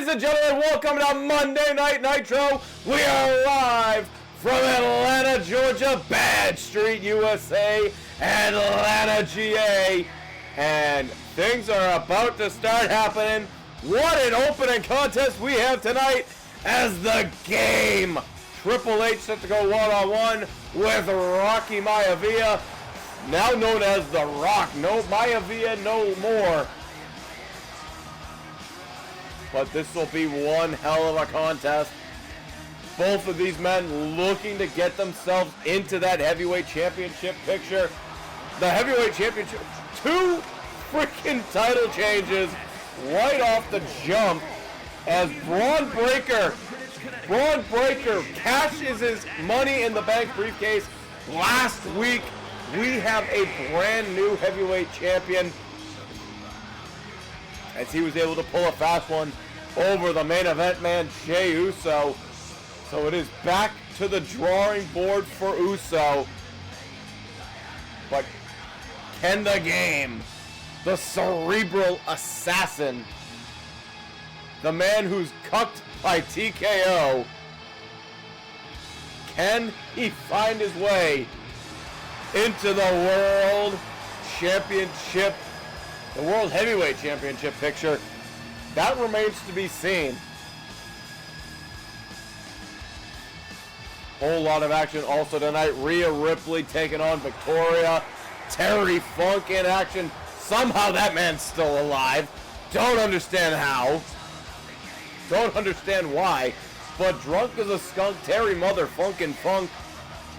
Ladies and gentlemen, welcome to Monday Night Nitro. We are live from Atlanta, Georgia, Bad Street, USA, Atlanta, GA. And things are about to start happening. What an opening contest we have tonight as the game. Triple H set to go one-on-one with Rocky Maivia, now known as The Rock. No Maivia, no more. But this will be one hell of a contest. Both of these men looking to get themselves into that heavyweight championship picture. The heavyweight championship, 2 freaking title changes right off the jump as Braun Breaker cashes his Money in the Bank briefcase. Last week, we have a brand new heavyweight champion, as he was able to pull a fast one over the main event man, Jey Uso. So it is back to the drawing board for Uso. But can the game, the cerebral assassin, the man who's cucked by TKO, can he find his way into the World Championship, the World Heavyweight Championship picture? That remains to be seen. Whole lot of action also tonight. Rhea Ripley taking on Victoria. Terry Funk in action. Somehow that man's still alive. Don't understand how. Don't understand why. But drunk as a skunk, Terry Mother Funkin' Funk.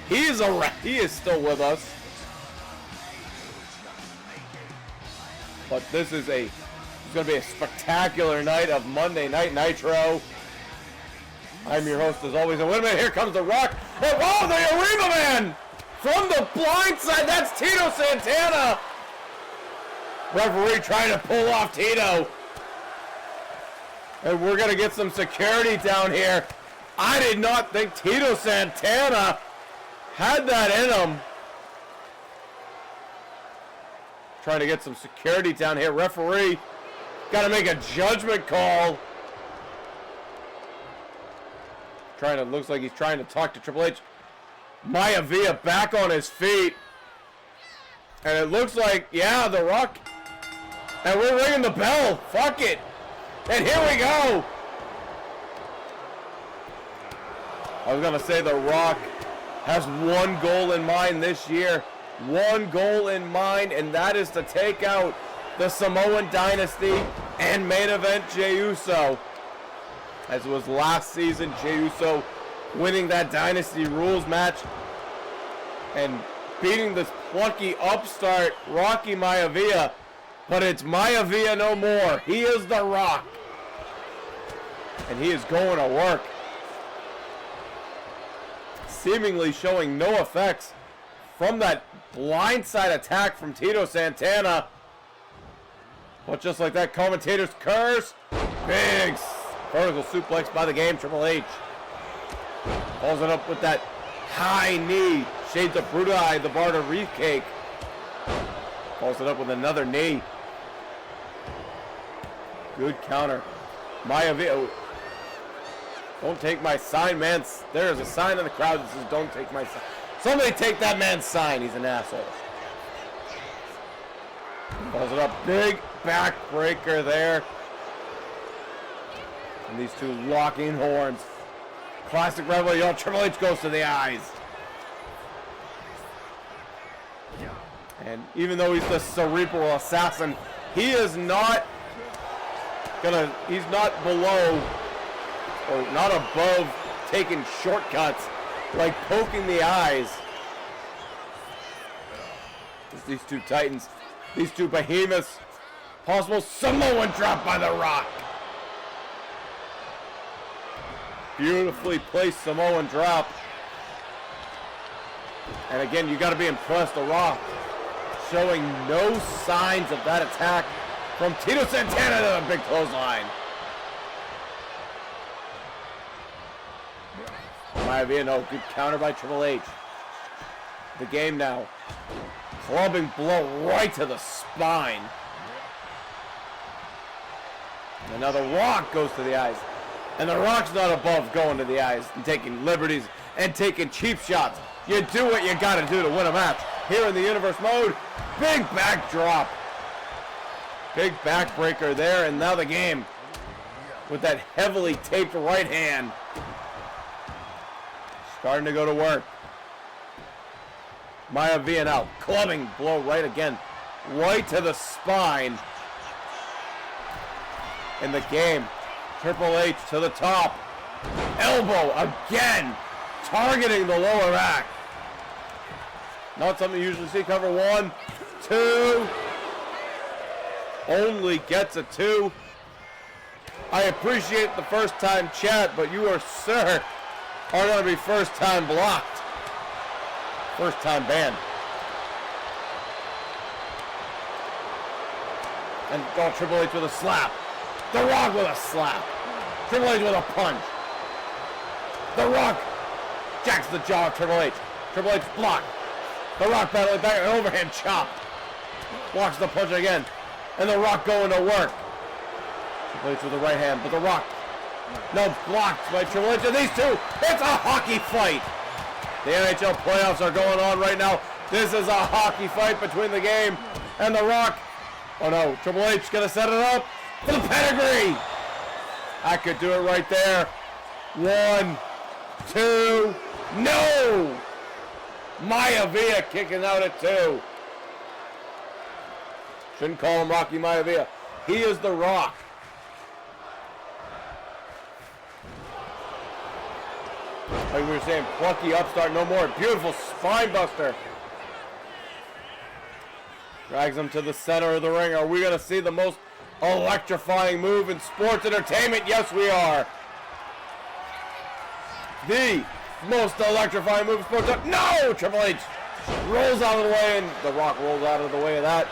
He is still with us. But this is it's going to be a spectacular night of Monday Night Nitro. I'm your host as always. And wait a minute, here comes The Rock. And oh, the Arena Man! From the blind side, that's Tito Santana. Referee trying to pull off Tito. And we're going to get some security down here. I did not think Tito Santana had that in him. Trying to get some security down here. Referee got to make a judgment call. Looks like he's trying to talk to Triple H. Maivia back on his feet. And it looks like, yeah, The Rock. And we're ringing the bell. Fuck it. And here we go. I was going to say The Rock has one goal in mind this year. One goal in mind, and that is to take out the Samoan Dynasty and main event Jey Uso. As it was last season, Jey Uso winning that Dynasty Rules match and beating this plucky upstart Rocky Maivia. But it's Maivia no more. He is The Rock. And he is going to work. Seemingly showing no effects from that blindside attack from Tito Santana. But just like that, commentator's curse. Big vertical suplex by the game, Triple H. Follows it up with that high knee. Shades of Brudai, the Barter Wreath Cake. Follows it up with another knee. Good counter. Maivia. Don't take my sign, man. There is a sign in the crowd that says, don't take my sign. Somebody take that man's sign. He's an asshole. Follows it up. Big backbreaker there. And these two locking horns. Classic rivalry. Yo, Triple H goes to the eyes. And even though he's the cerebral assassin, he is not he's not below or not above taking shortcuts like poking the eyes. It's these two titans, these two behemoths. Possible Samoan drop by The Rock. Beautifully placed Samoan drop. And again, you got to be impressed. The Rock showing no signs of that attack from Tito Santana to the big clothesline. Maivia, no, good counter by Triple H. The game now. Clubbing blow right to the spine. And now The Rock goes to the eyes. And The Rock's not above going to the eyes and taking liberties and taking cheap shots. You do what you got to do to win a match. Here in the Universe Mode, big backdrop. Big backbreaker there, and now the game with that heavily taped right hand. Starting to go to work. Maivia now, clubbing blow right again. Right to the spine. In the game, Triple H to the top. Elbow again, targeting the lower back. Not something you usually see. Cover 1, 2. Only gets a 2. I appreciate the first time chat, but you are, sir, are going to be first time blocked. First time banned. And Triple H with a slap. The Rock with a slap. Triple H with a punch. The Rock jacks the jaw of Triple H. Triple H blocked. The Rock battling back, an overhand chop. Blocks the punch again. And The Rock going to work. Triple H with the right hand, but The Rock, no, blocked by Triple H. And these two, it's a hockey fight. The NHL playoffs are going on right now. This is a hockey fight between the game and The Rock. Oh no, Triple H gonna set it up for the pedigree. I could do it right there. 1, 2, no! Maivia kicking out at 2. Shouldn't call him Rocky Maivia. He is The Rock. Like we were saying, plucky upstart, no more. Beautiful spine buster. Drags him to the center of the ring. Are we going to see the most electrifying move in sports entertainment? Yes, we are. The most electrifying move in sports entertainment. No! Triple H rolls out of the way, and The Rock rolls out of the way of that.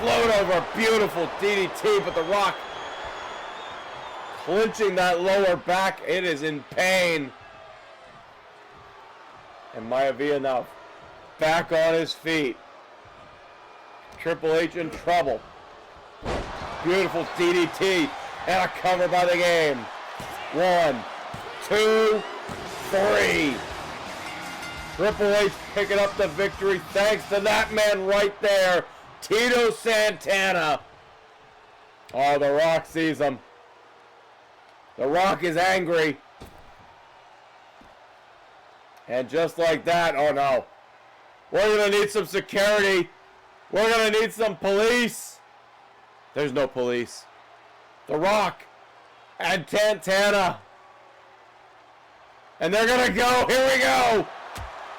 Float over, beautiful DDT, but The Rock clinching that lower back. It is in pain. And Maivia now back on his feet. Triple H in trouble. Beautiful DDT and a cover by the game. 1, 2, 3. Triple H picking up the victory thanks to that man right there, Tito Santana. Oh, The Rock sees him. The Rock is angry. And just like that, oh no. We're going to need some security. We're going to need some police. There's no police. The Rock and Santana. And they're going to go. Here we go.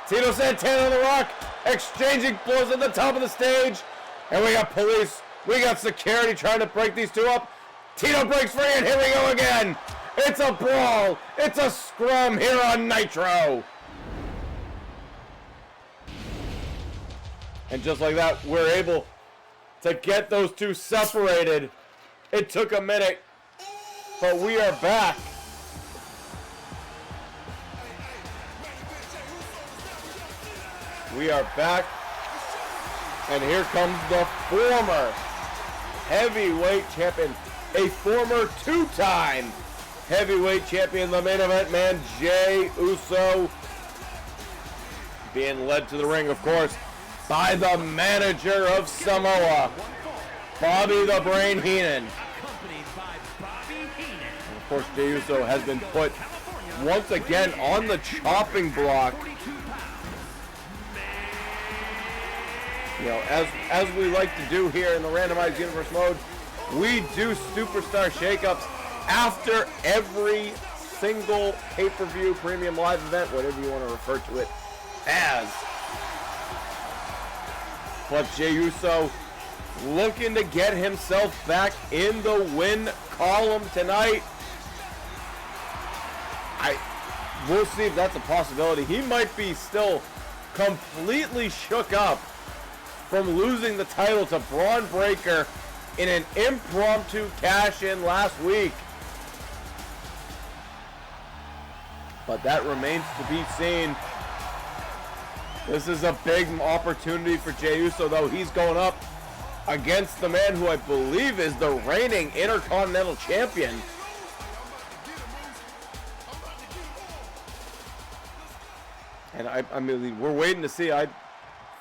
Tito Santana and The Rock exchanging blows at the top of the stage. And we got police. We got security trying to break these two up. Tito breaks free, and here we go again. It's a brawl. It's a scrum here on Nitro. And just like that, we're able to get those two separated. It took a minute, but we are back. We are back. And here comes the former heavyweight champion, a former two-time heavyweight champion, the main event man, Jey Uso, being led to the ring, of course, by the manager of Samoa, Bobby the Brain Heenan. And of course, Jey Uso has been put once again on the chopping block. You know, as we like to do here in the Randomized Universe Mode, we do superstar shakeups after every single pay-per-view premium live event, whatever you want to refer to it as. But Jey Uso looking to get himself back in the win column tonight. We'll see if that's a possibility. He might be still completely shook up from losing the title to Braun Breaker in an impromptu cash-in last week. But that remains to be seen. This is a big opportunity for Jey Uso, though. He's going up against the man who I believe is the reigning Intercontinental Champion. And I mean, we're waiting to see.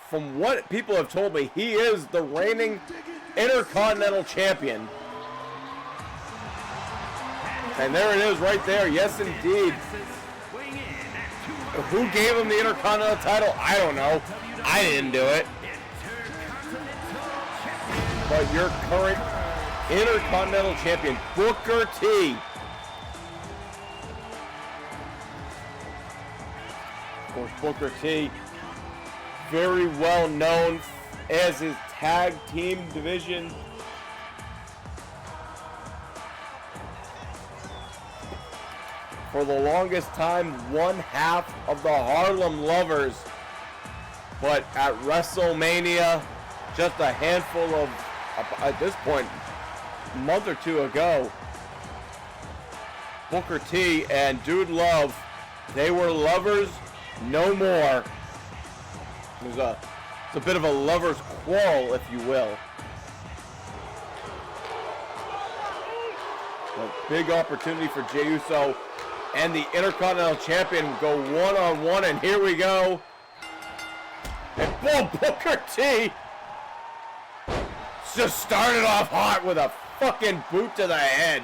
From what people have told me, he is the reigning Intercontinental Champion. And there it is right there. Yes, indeed. Who gave him the Intercontinental title? I don't know. I didn't do it. But your current Intercontinental Champion, Booker T. Of course, Booker T, very well known as his tag team division. For the longest time, one half of the Harlem Lovers. But at WrestleMania, just a handful of, at this point, a month or two ago, Booker T and Dude Love, they were lovers no more. It was a bit of a lover's quarrel, if you will. A big opportunity for Jey Uso and the Intercontinental Champion go one-on-one, and here we go. And boom, Booker T just started off hot with a fucking boot to the head.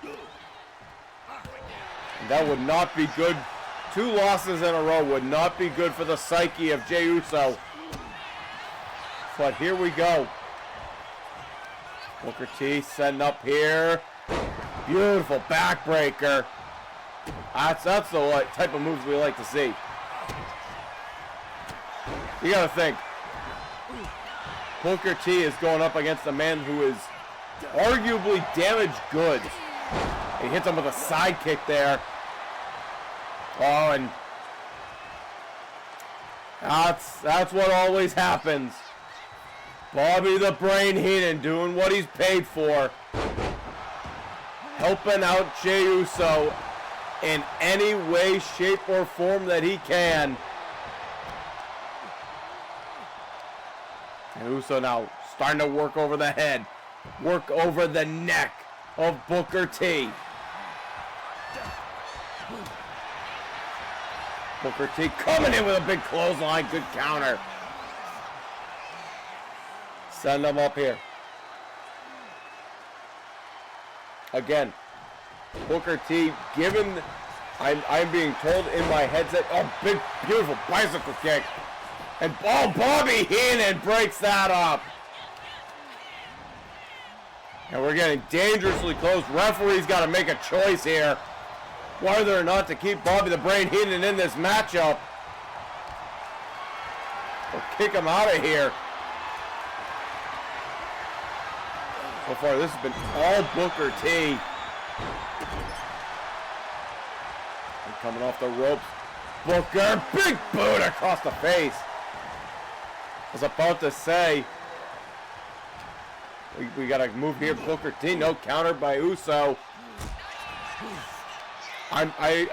And that would not be good. 2 losses in a row would not be good for the psyche of Jey Uso. But here we go. Booker T setting up here. Beautiful backbreaker. That's the type of moves we like to see. You gotta think. Booker T is going up against a man who is arguably damaged goods. He hits him with a side kick there. Oh, and that's what always happens. Bobby the Brain Heenan doing what he's paid for. Helping out Jey Uso in any way, shape, or form that he can. And Uso now starting to work over the head, work over the neck of Booker T. Booker T coming in with a big clothesline, good counter. Send them up here. Again, Booker T given, I'm being told in my headset, oh, big, beautiful bicycle kick. And oh, Bobby Heenan breaks that up. And we're getting dangerously close. Referee's got to make a choice here, whether or not to keep Bobby the Brain Heenan in this matchup or kick him out of here. So far, this has been all Booker T. And coming off the ropes, Booker, big boot across the face. I was about to say, we got to move here. Booker T, no counter by Uso. I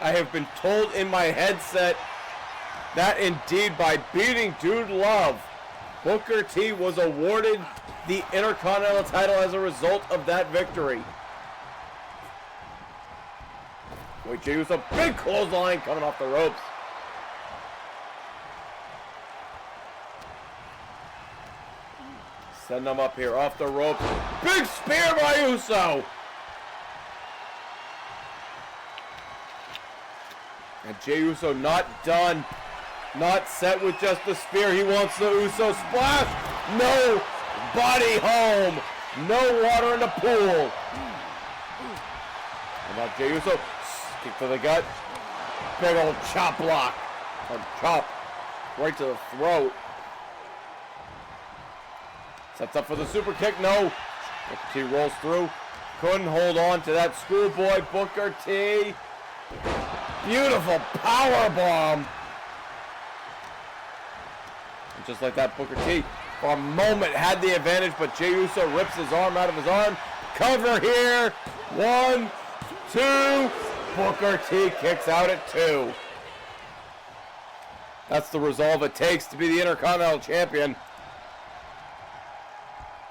have been told in my headset that indeed by beating Dude Love, Booker T was awarded the Intercontinental title as a result of that victory. Wait, Jey Uso, big clothesline coming off the ropes. Send them up here off the ropes. Big spear by Uso. And Jey Uso not done. Not set with just the spear. He wants the Uso splash. No body home. No water in the pool. And now Jey Uso, kick to the gut. Big old chop block. Or chop right to the throat. Sets up for the super kick. No. Booker T rolls through. Couldn't hold on to that schoolboy Booker T. Beautiful power bomb. And just like that, Booker T for a moment had the advantage, but Jey Uso rips his arm out of his arm. Cover here. 1, 2. Booker T kicks out at 2. That's the resolve it takes to be the Intercontinental Champion.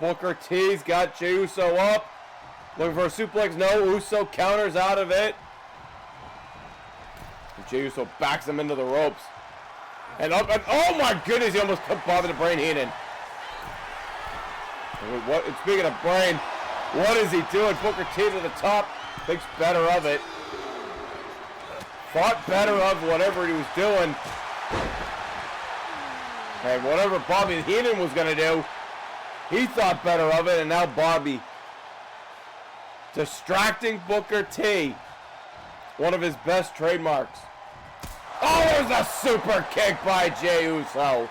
Booker T's got Jey Uso up. Looking for a suplex. No, Uso counters out of it. Jey Uso backs him into the ropes. And up, and oh my goodness, he almost took Bobby the Brain Heenan. What? Speaking of Brain, what is he doing? Booker T to the top, thinks better of it. Thought better of whatever he was doing. And whatever Bobby Heenan was going to do, he thought better of it, and now Bobby distracting Booker T. One of his best trademarks. Oh, there's a super kick by Jey Uso.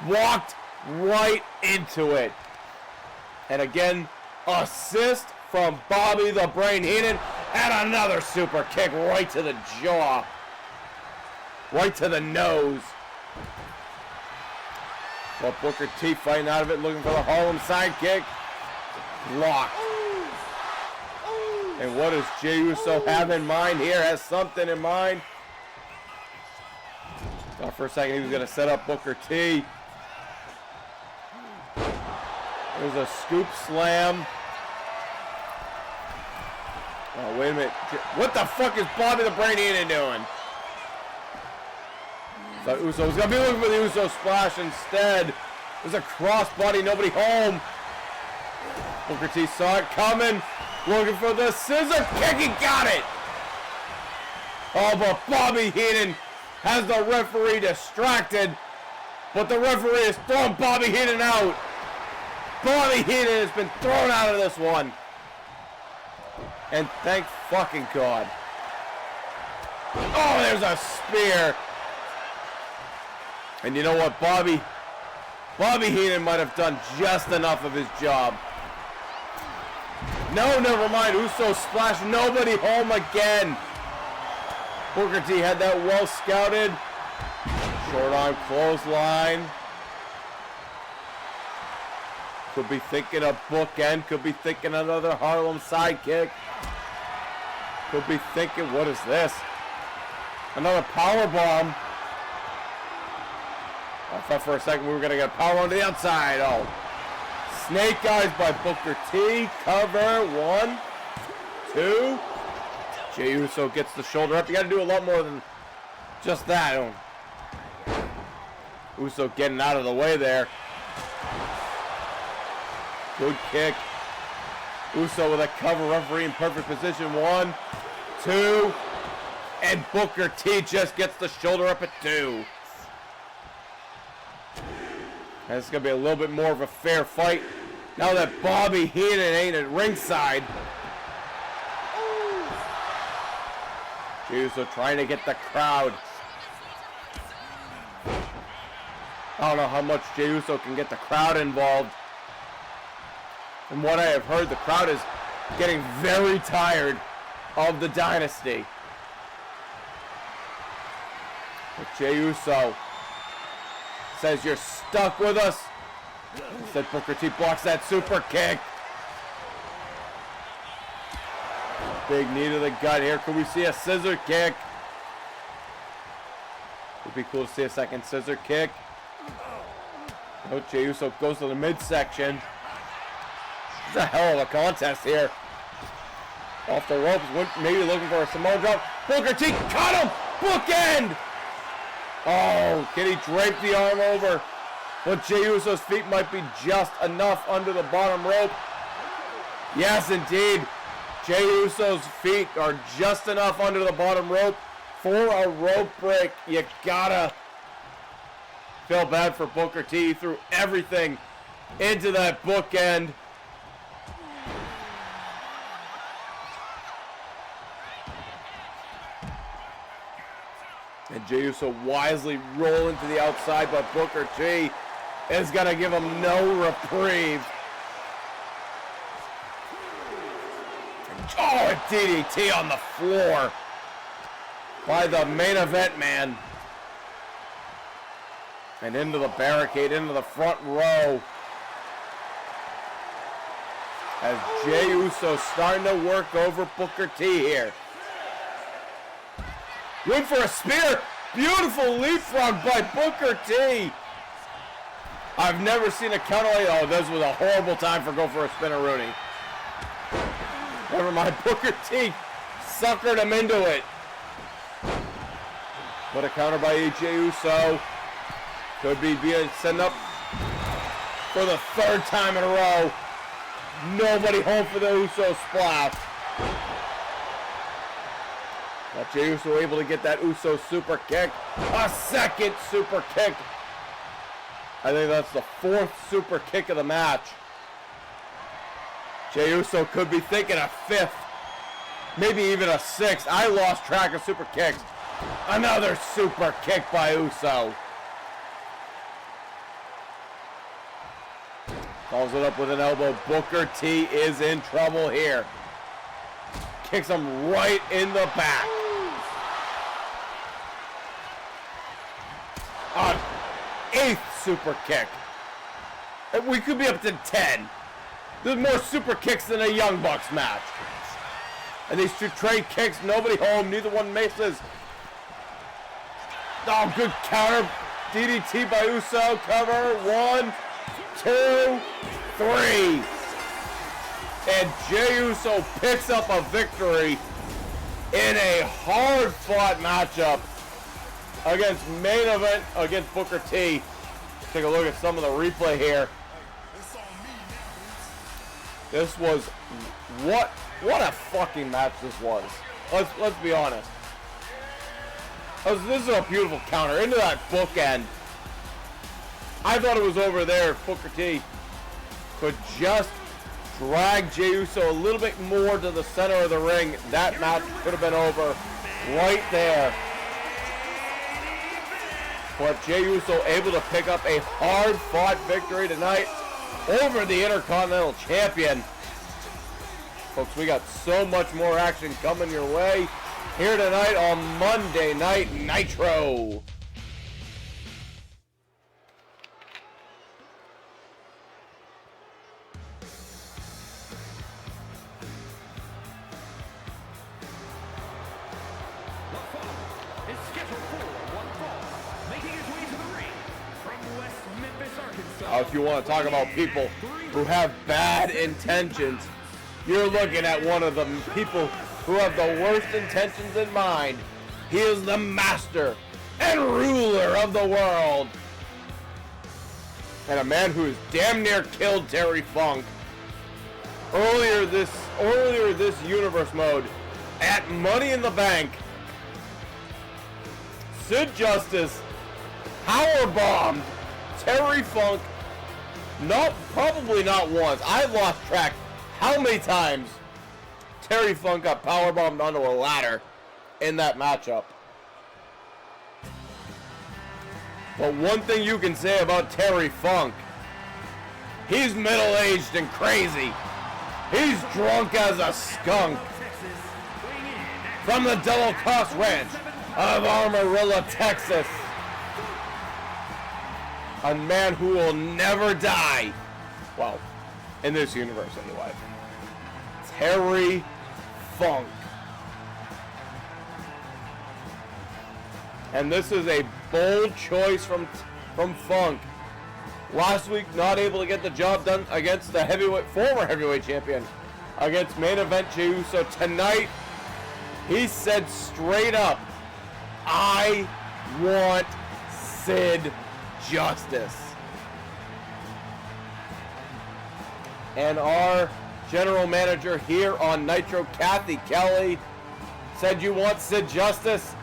Walked right into it. And again, assist from Bobby the Brain Heenan. And another super kick right to the jaw. Right to the nose. Well, Booker T fighting out of it, looking for the Harlem sidekick. Blocked. And what does Jey Uso have in mind here? Has something in mind. Thought for a second he was going to set up Booker T. There's a scoop slam. Oh, wait a minute. What the fuck is Bobby the Brain Heenan doing? So Uso was going to be looking for the Uso splash instead. There's a crossbody, nobody home. Booker T saw it coming. Looking for the scissor kick, he got it! Oh, but Bobby Heenan has the referee distracted. But the referee is throwing Bobby Heenan out. Bobby Heenan has been thrown out of this one. And thank fucking God. Oh, there's a spear. And you know what, Bobby Heenan might have done just enough of his job. No, never mind. Uso splash. Nobody home again. Booker T had that well scouted. Short arm clothesline. Could be thinking a bookend. Could be thinking another Harlem sidekick. Could be thinking, what is this? Another power bomb. I thought for a second we were going to get a power on the outside. Oh. Snake Eyes by Booker T. Cover. 1, 2. Jey Uso gets the shoulder up. You got to do a lot more than just that. Uso getting out of the way there. Good kick. Uso with a cover. Referee in perfect position. 1, 2. And Booker T just gets the shoulder up at 2. And it's going to be a little bit more of a fair fight now that Bobby Heenan ain't at ringside. Jey Uso trying to get the crowd. I don't know how much Jey Uso can get the crowd involved. From what I have heard, the crowd is getting very tired of the dynasty. But Jey Uso says, "You're stuck with us." Instead, Booker T blocks that super kick. Big knee to the gut here. Could we see a scissor kick? Would be cool to see a second scissor kick. Oh, Jey Uso goes to the midsection. It's a hell of a contest here. Off the ropes, maybe looking for a Samoan drop. Booker T caught him! Bookend! Oh, can he drape the arm over? But Jey Uso's feet might be just enough under the bottom rope. Yes, indeed. Jey Uso's feet are just enough under the bottom rope for a rope break. You gotta feel bad for Booker T. He threw everything into that bookend. And Jey Uso wisely rolling to the outside, but Booker T is going to give him no reprieve. Oh, a DDT on the floor by the main event man. And into the barricade, into the front row. As Jey Uso starting to work over Booker T here. Went for a spear. Beautiful leapfrog by Booker T. I've never seen a counter like, oh, this was a horrible time for go for a spinneroonie. Never mind, Booker T suckered him into it. But a counter by Jey Uso. Could be being sent up for the third time in a row. Nobody home for the Uso splash. But Jey Uso able to get that Uso super kick. A second super kick. I think that's the fourth super kick of the match. Jey Uso could be thinking a fifth. Maybe even a sixth. I lost track of super kicks. Another super kick by Uso. Follows it up with an elbow. Booker T is in trouble here. Kicks him right in the back. An eighth super kick. We could be up to 10. There's more super kicks than a Young Bucks match. And these two trade kicks, nobody home, neither one misses. Oh, good counter. DDT by Uso. Cover. 1, 2, 3. And Jey Uso picks up a victory in a hard-fought matchup against main event against Booker T. Take a look at some of the replay here. This was what a fucking match this was. Let's be honest. This is a beautiful counter into that bookend. I thought it was over there if Booker T could just drag Jey Uso a little bit more to the center of the ring. That match could have been over right there. But Jey Uso able to pick up a hard-fought victory tonight over the Intercontinental Champion. Folks, we got so much more action coming your way here tonight on Monday Night Nitro. If you want to talk about people who have bad intentions, you're looking at one of the people who have the worst intentions in mind. He is the master and ruler of the world. And a man who has damn near killed Terry Funk earlier this universe mode at Money in the Bank. Sid Justice powerbombed Terry Funk. Probably not once. I lost track how many times Terry Funk got powerbombed onto a ladder in that matchup. But one thing you can say about Terry Funk, he's middle-aged and crazy. He's drunk as a skunk. From the Double Cross Ranch of Amarillo, Texas. A man who will never die. Well, in this universe anyway. Terry Funk. And this is a bold choice from Funk. Last week, not able to get the job done against the former heavyweight champion, against main event Jey Uso. Tonight, he said straight up, I want Sid Justice. And our general manager here on Nitro, Kathy Kelly, said, you want Sid Justice?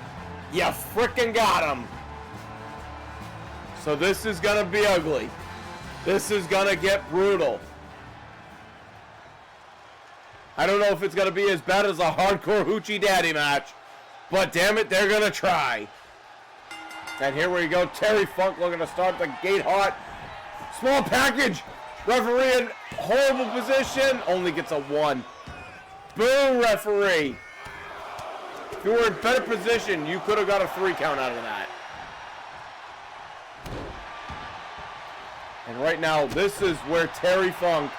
You frickin' got him. So this is gonna be ugly. This is gonna get brutal. I don't know if it's gonna be as bad as a hardcore hoochie daddy match, but damn it, they're gonna try. And here we go, Terry Funk looking to start the gate hot. Small package. Referee in horrible position. Only gets a 1. Boo, referee. If you were in better position, you could have got a 3 count out of that. And right now, this is where Terry Funk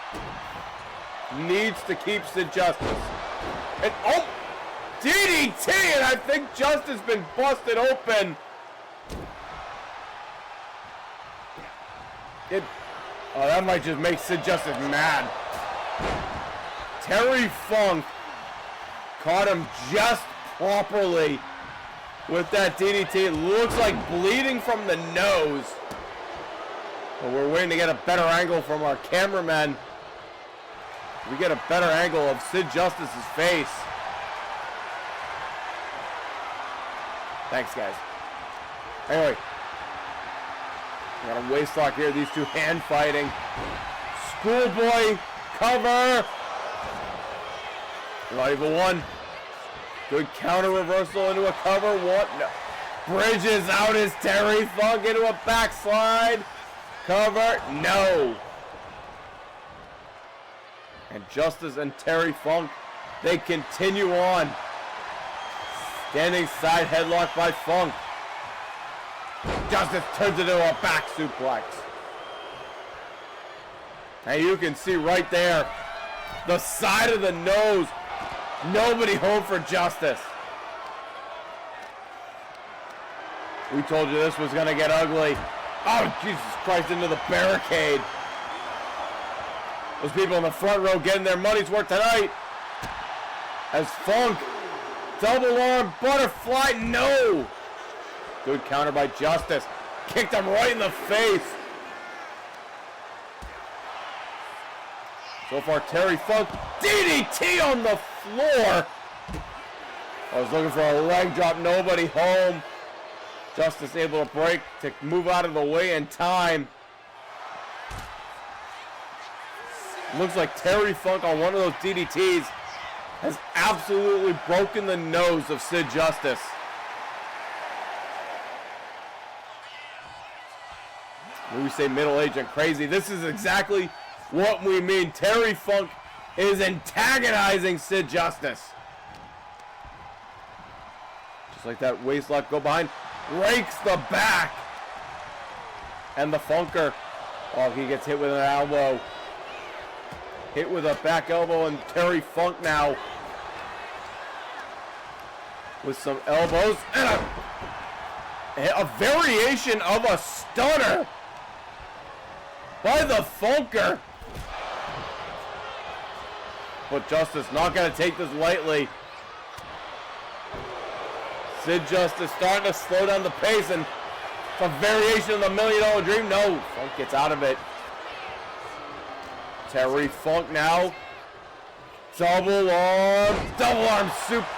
needs to keep Sid Justice. And oh, DDT, and I think Justice been busted open. Oh, that might just make Sid Justice mad. Terry Funk caught him just properly with that DDT. It looks like bleeding from the nose. But we're waiting to get a better angle from our cameraman. We get a better angle of Sid Justice's face. Thanks, guys. Anyway, we got a waist lock here. These two hand fighting. Schoolboy cover. Not even one. Good counter reversal into a cover. What? No. Bridges out his Terry Funk into a backslide. Cover. No. And Justice and Terry Funk, they continue on. Standing side headlock by Funk. Justice turns it into a back suplex. And you can see right there, the side of the nose. Nobody home for Justice. We told you this was going to get ugly. Oh, Jesus Christ, into the barricade. Those people in the front row getting their money's worth tonight. As Funk, double arm, butterfly, no. Good counter by Justice. Kicked him right in the face. So far, Terry Funk, DDT on the floor. I was looking for a leg drop, nobody home. Justice able to break, to move out of the way in time. Looks like Terry Funk on one of those DDTs has absolutely broken the nose of Sid Justice. When we say middle-aged and crazy, this is exactly what we mean. Terry Funk is antagonizing Sid Justice. Just like that waist lock, go behind, rakes the back. And the Funker, oh, he gets hit with an elbow. Hit with a back elbow, and Terry Funk now with some elbows and a variation of a stunner by the Funker. But Justice not going to take this lightly. Sid Justice starting to slow down the pace, and a variation of the $1 Million Dream. No, Funk gets out of it. Terry Funk now. Double arm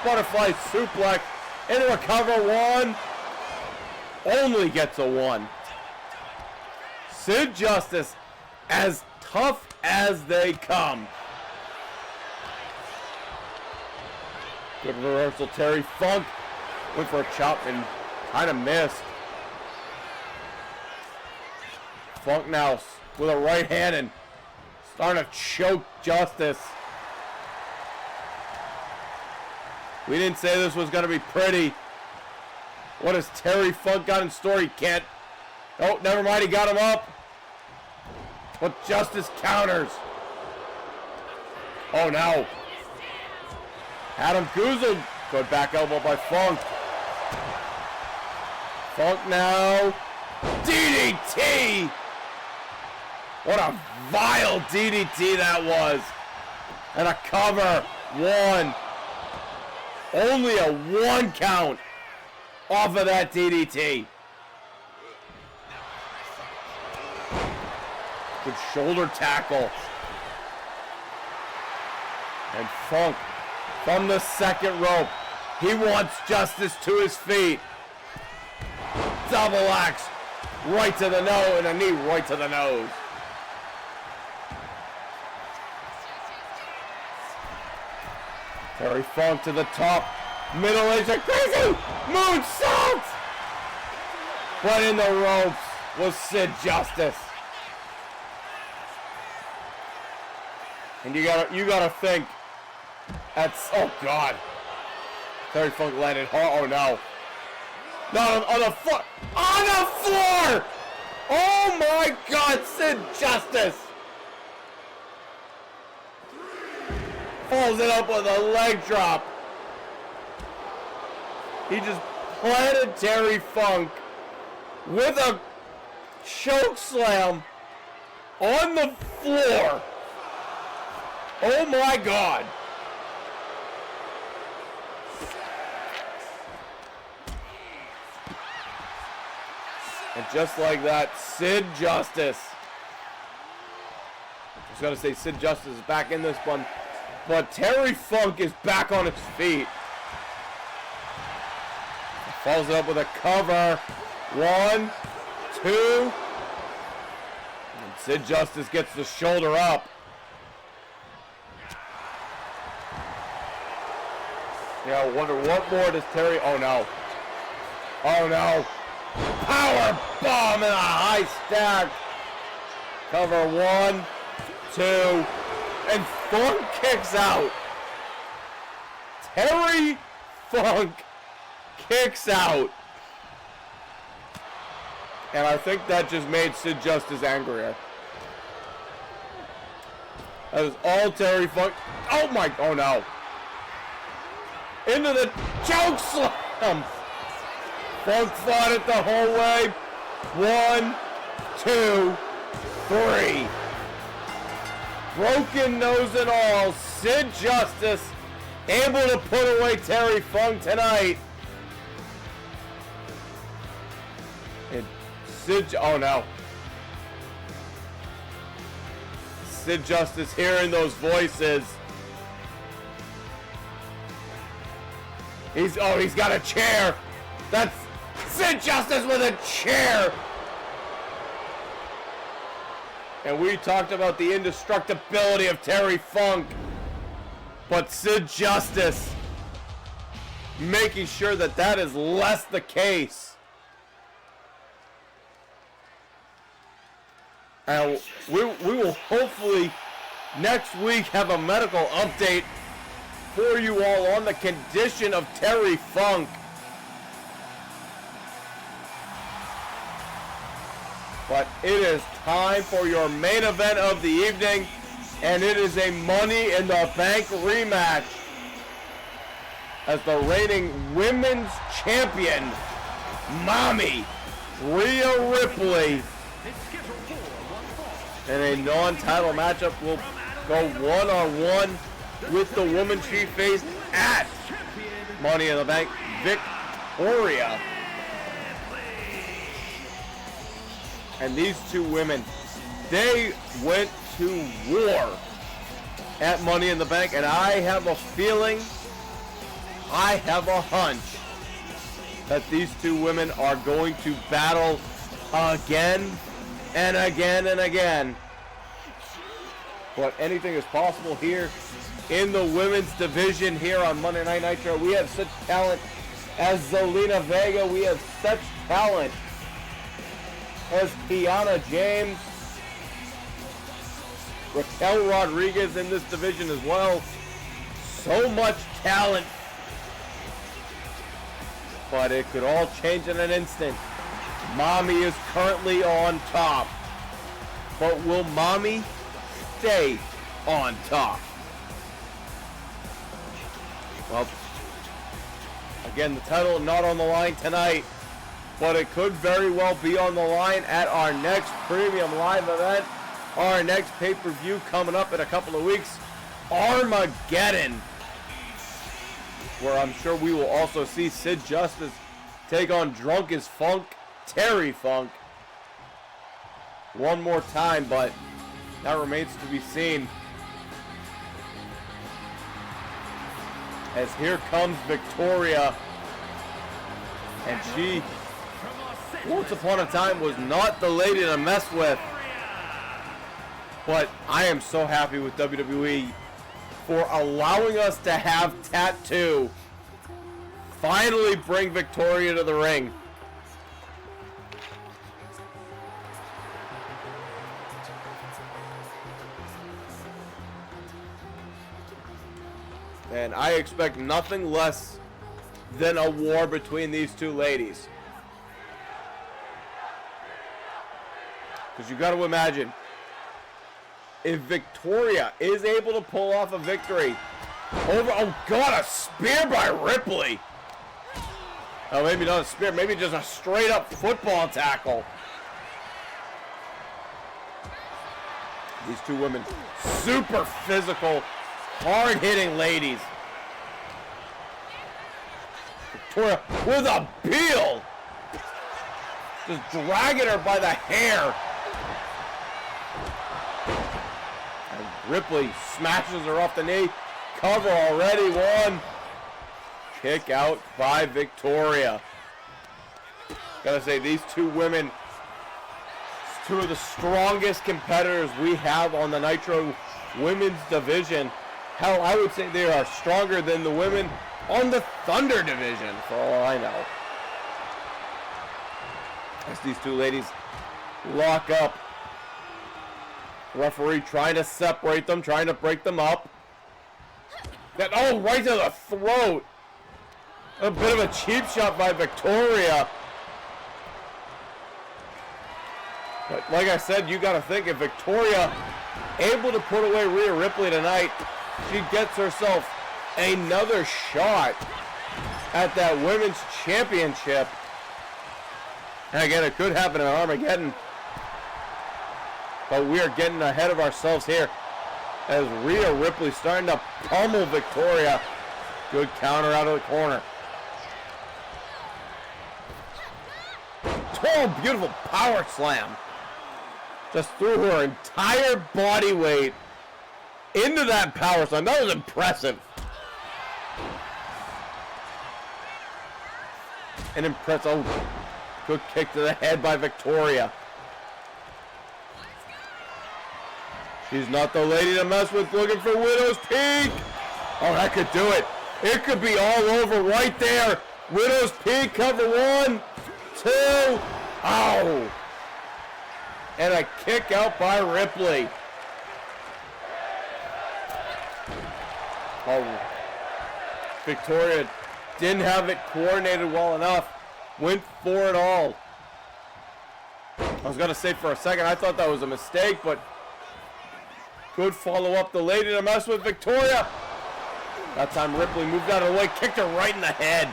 butterfly suplex into a cover one. Only gets a one. Sid Justice as tough as they come. Good reversal. Terry Funk went for a chop and kind of missed. Funk now with a right hand and starting to choke Justice. We didn't say this was going to be pretty. What has Terry Funk got in store? He can't. Oh, never mind. He got him up. But Justice counters. Oh, no. Adam Goozled. Good back elbow by Funk. Funk now. DDT. What a vile DDT that was. And a cover. One. Only a one count off of that DDT. Good shoulder tackle. And Funk from the second rope. He wants Justice to his feet. Double axe right to the nose, and a knee right to the nose. Terry Funk to the top. Middle-aged and crazy. Moonsault! But in the ropes was Sid Justice. And you gotta think. That's, oh God. Terry Funk landed hard. Oh no. Not on the floor. On the floor! Oh my God, Sid Justice. Follows it up with a leg drop. He just planted Terry Funk with a choke slam on the floor. Oh my God. And just like that, Sid Justice. I was going to say Sid Justice is back in this one, but Terry Funk is back on his feet. Follows it up with a cover. 1, 2. And Sid Justice gets the shoulder up. Yeah, I wonder what more does Terry... Oh, no. Oh, no. Power bomb and a high stack. Cover 1, 2. And Funk kicks out. Terry Funk kicks out. And I think that just made Sid Justice angrier. That was all Terry Funk. Oh my, oh no. Into the choke slam. Funk fought it the whole way. 1, 2, 3. Broken nose and all. Sid Justice able to put away Terry Funk tonight. And Sid, oh no. Sid Justice hearing those voices. He's got a chair. That's Sid Justice with a chair. And we talked about the indestructibility of Terry Funk. But Sid Justice making sure that that is less the case. And we will hopefully next week have a medical update for you all on the condition of Terry Funk. But it is time for your main event of the evening, and it is a Money in the Bank rematch as the reigning women's champion, Mommy Rhea Ripley, in a non-title matchup will go one-on-one with the woman she faced at Money in the Bank, Victoria. And these two women, they went to war at Money in the Bank, and I have a feeling, I have a hunch that these two women are going to battle again and again and again. But anything is possible here in the women's division here on Monday Night Nitro. We have such talent as Zelina Vega. We have such talent as Kiana James. Raquel Rodriguez in this division as well. So much talent. But it could all change in an instant. Mommy is currently on top. But will Mommy stay on top? Well, again, the title not on the line tonight, but it could very well be on the line at our next premium live event, our next pay-per-view coming up in a couple of weeks, Armageddon, where I'm sure we will also see Sid Justice take on Drunk as Funk, Terry Funk, one more time, but that remains to be seen. As here comes Victoria, and she, once upon a time, was not the lady to mess with. But I am so happy with WWE for allowing us to have Tattoo finally bring Victoria to the ring. And I expect nothing less than a war between these two ladies. Because you got to imagine, if Victoria is able to pull off a victory over, oh God, a spear by Ripley. Oh, maybe not a spear, maybe just a straight up football tackle. These two women, super physical, hard-hitting ladies. Victoria with a peel. Just dragging her by the hair. And Ripley smashes her off the knee. Cover already, one. Kick out by Victoria. Gotta say, these two women, two of the strongest competitors we have on the Nitro women's division. Hell, I would say they are stronger than the women on the Thunder division, for all I know. As these two ladies lock up. Referee trying to separate them, trying to break them up. That, oh, right to the throat. A bit of a cheap shot by Victoria. But like I said, you got to think, if Victoria able to put away Rhea Ripley tonight, she gets herself another shot at that women's championship. And again, it could happen in Armageddon. But we are getting ahead of ourselves here as Rhea Ripley starting to pummel Victoria. Good counter out of the corner. Oh, beautiful power slam. Just threw her entire body weight into that power slam. That was impressive. An impressive, good kick to the head by Victoria. She's not the lady to mess with, looking for Widow's Peak. Oh, that could do it. It could be all over right there. Widow's Peak, cover one, two. Oh. And a kick out by Ripley. Oh. Victoria didn't have it coordinated well enough. Went for it all. I was going to say for a second, I thought that was a mistake, but good follow up. The lady to mess with Victoria. That time Ripley moved out of the way, kicked her right in the head.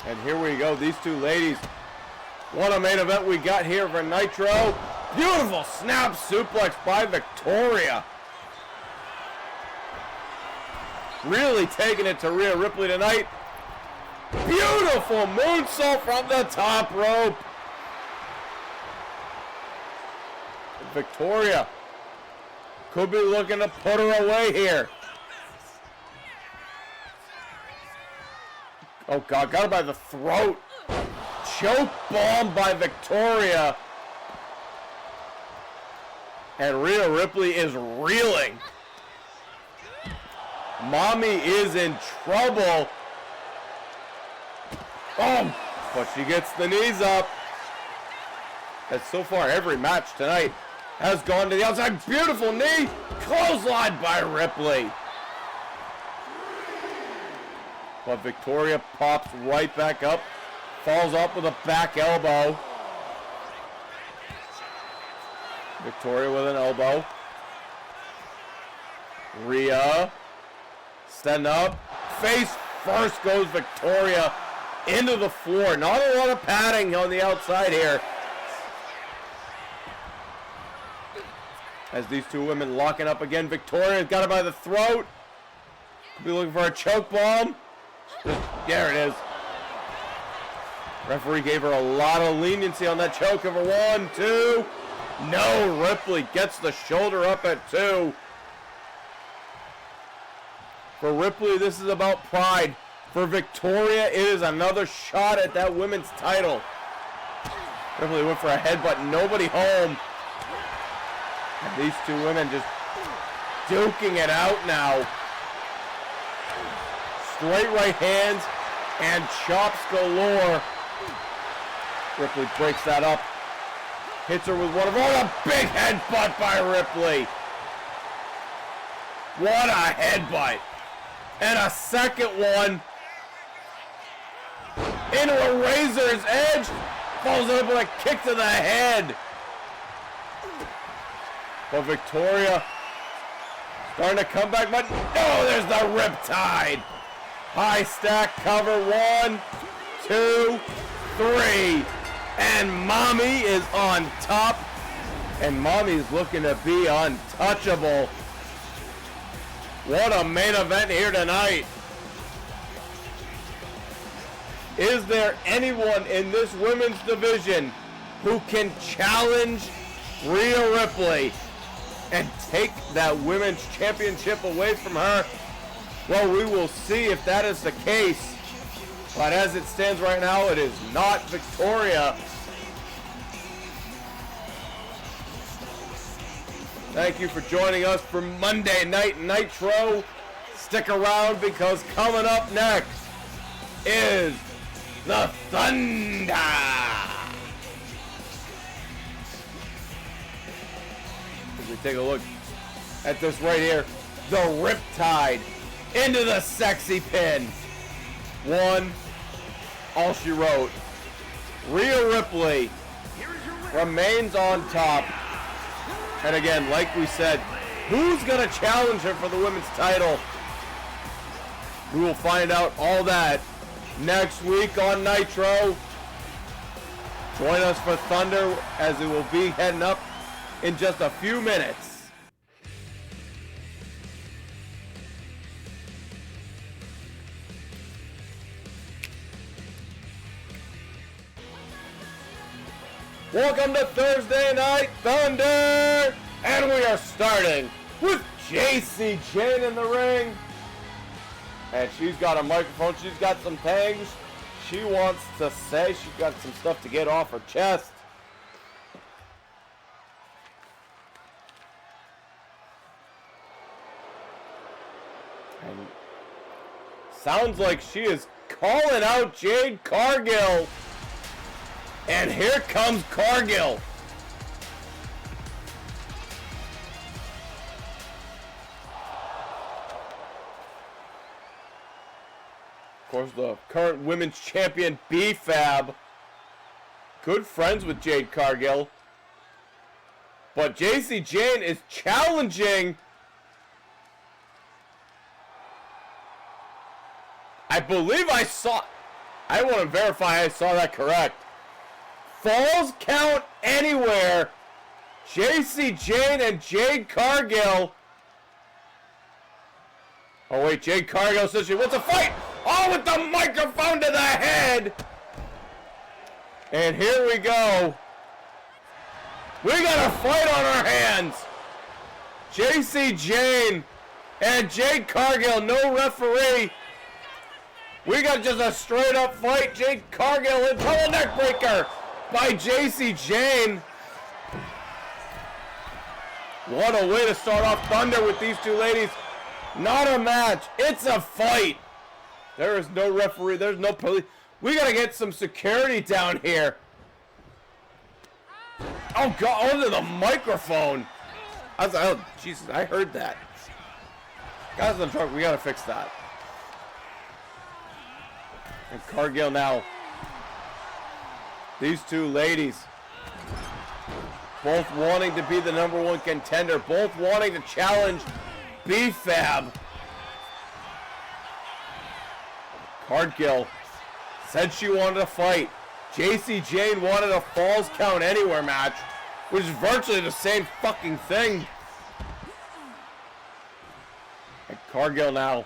And here we go, these two ladies. What a main event we got here for Nitro. Beautiful snap suplex by Victoria. Really taking it to Rhea Ripley tonight. Beautiful moonsault from the top rope. Victoria could be looking to put her away here. Oh God, got her by the throat. Choke bomb by Victoria. And Rhea Ripley is reeling. Mommy is in trouble. Oh, but she gets the knees up. And so far, every match tonight has gone to the outside. Beautiful knee. Clothesline by Ripley. But Victoria pops right back up. Falls up with a back elbow. Victoria with an elbow. Rhea. Stand up. Face first goes Victoria into the floor. Not a lot of padding on the outside here. As these two women locking up again. Victoria's got her by the throat. Could be looking for a choke bomb. There it is. Referee gave her a lot of leniency on that choke. Over one, two. No, Ripley gets the shoulder up at two. For Ripley, this is about pride. For Victoria, it is another shot at that women's title. Ripley went for a headbutt, nobody home. And these two women just duking it out now. Straight right hands and chops galore. Ripley breaks that up. Hits her with one of all. A big headbutt by Ripley. What a headbutt. And a second one. Into a razor's edge. Falls up with a kick to the head. But Victoria starting to come back, but no, there's the riptide. High stack cover, one, two, three. And Mommy is on top. And Mommy's looking to be untouchable. What a main event here tonight. Is there anyone in this women's division who can challenge Rhea Ripley and take that women's championship away from her? Well, we will see if that is the case. But as it stands right now, it is not Victoria. Thank you for joining us for Monday Night Nitro. Stick around because coming up next is the Thunder. As we take a look at this right here, the Riptide into the sexy pin. One, all she wrote. Rhea Ripley remains on top. And again, like we said, who's going to challenge her for the women's title? We will find out all that next week on Nitro. Join us for Thunder as it will be heading up in just a few minutes. Welcome to Thursday Night Thunder! And we are starting with JC Jane in the ring. And she's got a microphone, she's got some things she wants to say. She's got some stuff to get off her chest. And sounds like she is calling out Jade Cargill. And here comes Cargill. Of course, the current women's champion, B-Fab. Good friends with Jade Cargill. But JC Jane is challenging. I believe I want to verify I saw that correct. Falls count anywhere. JC Jane and Jade Cargill. Oh wait, Jade Cargill says she wants a fight. Oh, with the microphone to the head. And here we go. We got a fight on our hands. JC Jane and Jade Cargill, no referee. We got just a straight up fight. Jade Cargill until a neck breaker by JC Jane. What a way to start off Thunder with these two ladies. Not a match. It's a fight. There is no referee. There's no police. We got to get some security down here. Oh, God. Under the microphone. I was like, oh, Jesus. I heard that. Guys in the truck, we got to fix that. And Cargill now. These two ladies, both wanting to be the #1 contender, both wanting to challenge B-Fab. Cargill said she wanted to fight. JC Jane wanted a Falls Count Anywhere match, which is virtually the same fucking thing. And Cargill now.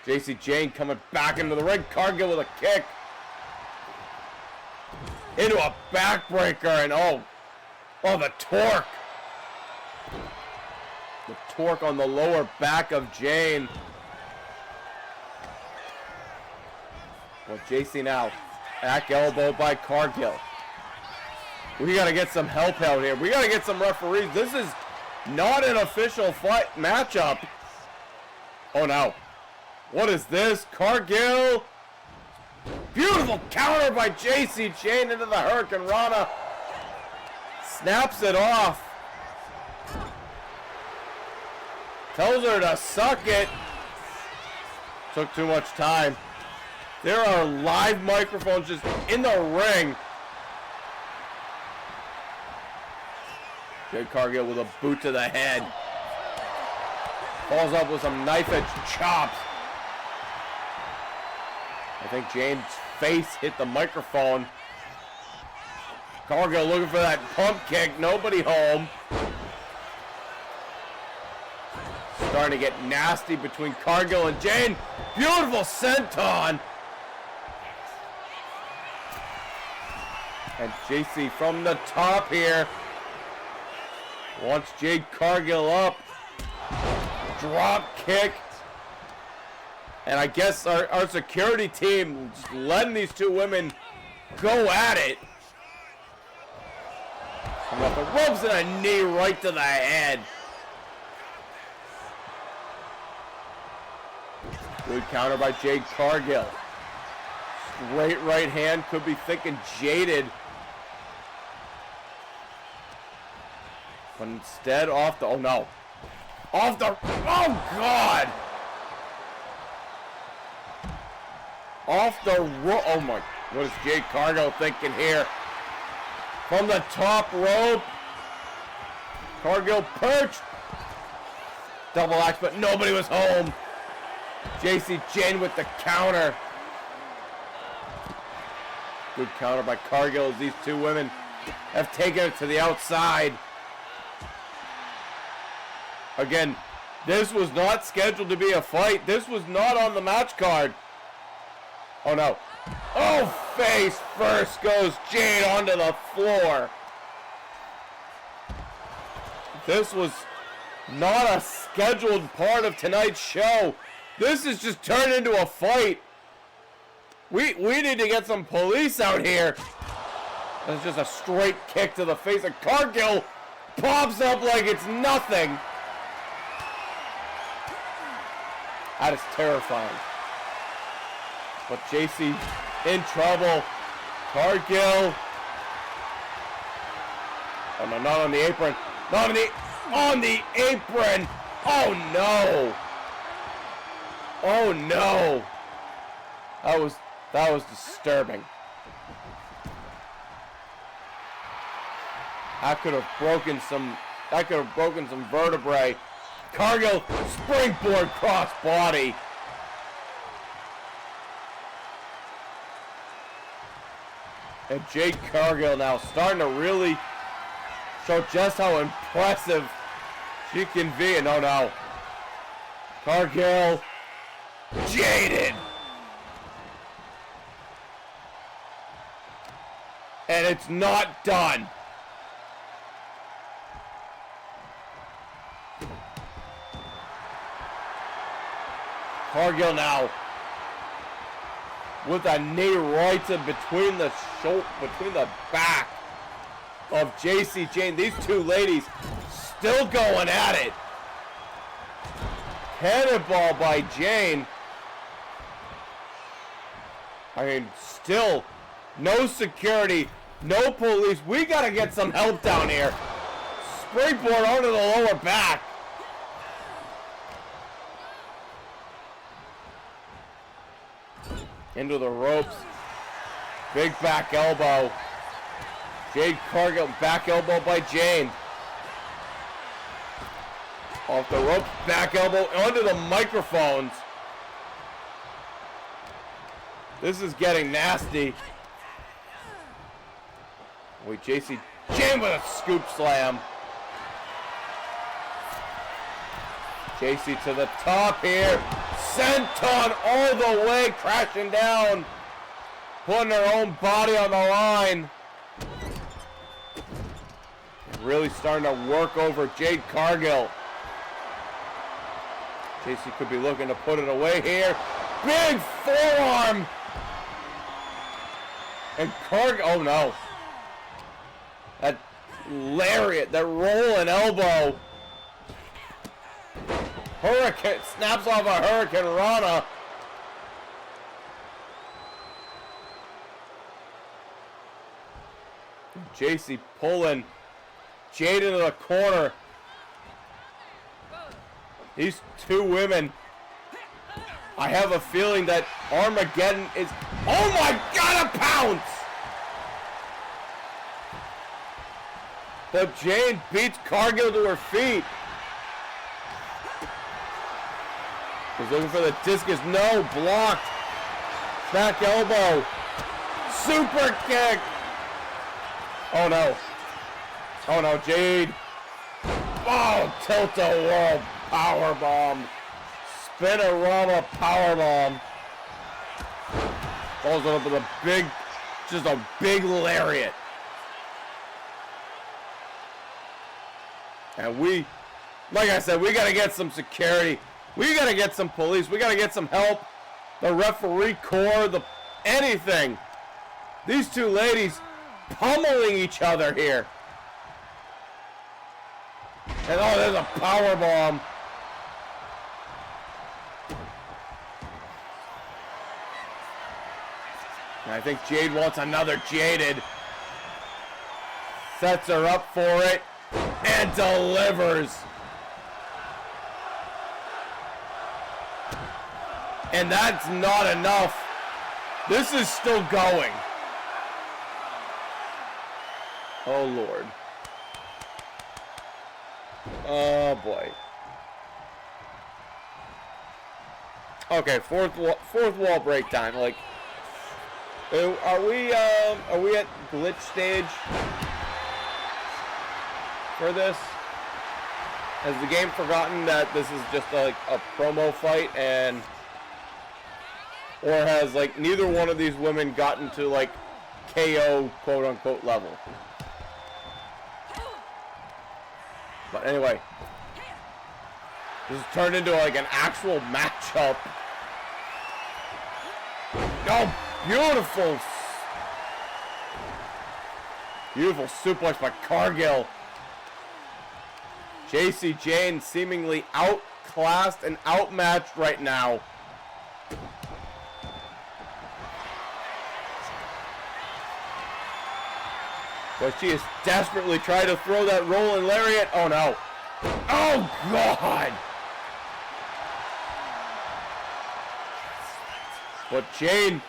JC Jane coming back into the ring. Cargill with a kick. Into a backbreaker, and oh, the torque. The torque on the lower back of Jane. Well, JC now, back elbow by Cargill. We got to get some help out here. We got to get some referees. This is not an official fight matchup. Oh, no. What is this? Cargill. Beautiful counter by JC Jane into the Hurricane Rana. Snaps it off. Tells her to suck it. Took too much time. There are live microphones just in the ring. Jade Cargill with a boot to the head. Falls up with some knife edge chops. I think Jane's face hit the microphone. Cargill looking for that pump kick. Nobody home. Starting to get nasty between Cargill and Jane. Beautiful senton. And JC from the top here. Wants Jade Cargill up. Drop kick. And I guess our security team just letting these two women go at it. The ropes and a knee right to the head. Good counter by Jade Cargill. Straight right hand, could be thick and jaded. But instead off the, oh no. Off the, oh God. Off the rope, oh my, what is Jade Cargill thinking here? From the top rope. Cargill perched. Double axe, but nobody was home. JC Jane with the counter. Good counter by Cargill as these two women have taken it to the outside. Again, this was not scheduled to be a fight. This was not on the match card. Oh no. Oh, face first goes Jade onto the floor. This was not a scheduled part of tonight's show. This is just turned into a fight. We need to get some police out here. That's just a straight kick to the face of Cargill. Pops up like it's nothing. That is terrifying. But JC in trouble. Cargill. Oh no, not on the apron. Not on the apron. Oh no. Oh no. That was disturbing. That could have broken some vertebrae. Cargill springboard cross body. And Jade Cargill now starting to really show just how impressive she can be. And oh no. Cargill jaded. And it's not done. Cargill now with a knee right to between the back of JC Jane. These two ladies still going at it. Cannonball by Jane. I mean, still no security, no police. We gotta get some help down here. Springboard onto the lower back. Into the ropes. Big back elbow. Jade Cargill, back elbow by Jane. Off the ropes, back elbow onto the microphones. This is getting nasty. Wait, JC Jane with a scoop slam. JC to the top here. Senton all the way, crashing down. Putting her own body on the line. Really starting to work over Jade Cargill. JC could be looking to put it away here. Big forearm. And Cargill, oh no. That lariat, that rolling elbow. Hurricane, snaps off a Hurricane Rana. JC pulling Jade into the corner. These two women, I have a feeling that Armageddon is, oh my God, a pounce! But Jane beats Cargill to her feet. He's looking for the discus, no, blocked. Back elbow, super kick. Oh no. Oh no, Jade. Oh, tilt-a-whirl powerbomb. Spin-a-rama powerbomb. Follows it up with a big, just a big lariat. And we, like I said, we got to get some security. We got to get some police. We got to get some help. The referee corps, anything. These two ladies pummeling each other here. And oh, there's a power bomb. And I think Jade wants another Jaded. Sets her up for it and delivers. And that's not enough. This is still going. Oh, Lord. Oh, boy. Okay, fourth wall break time. Like, are we at glitch stage for this? Has the game forgotten that this is just like a promo fight, and or has like neither one of these women gotten to like KO quote unquote level? But anyway, this has turned into like an actual matchup. Oh, beautiful. Beautiful suplex by Cargill. JC Jane seemingly outclassed and outmatched right now. But she is desperately trying to throw that rolling lariat. Oh no. Oh God. But Jane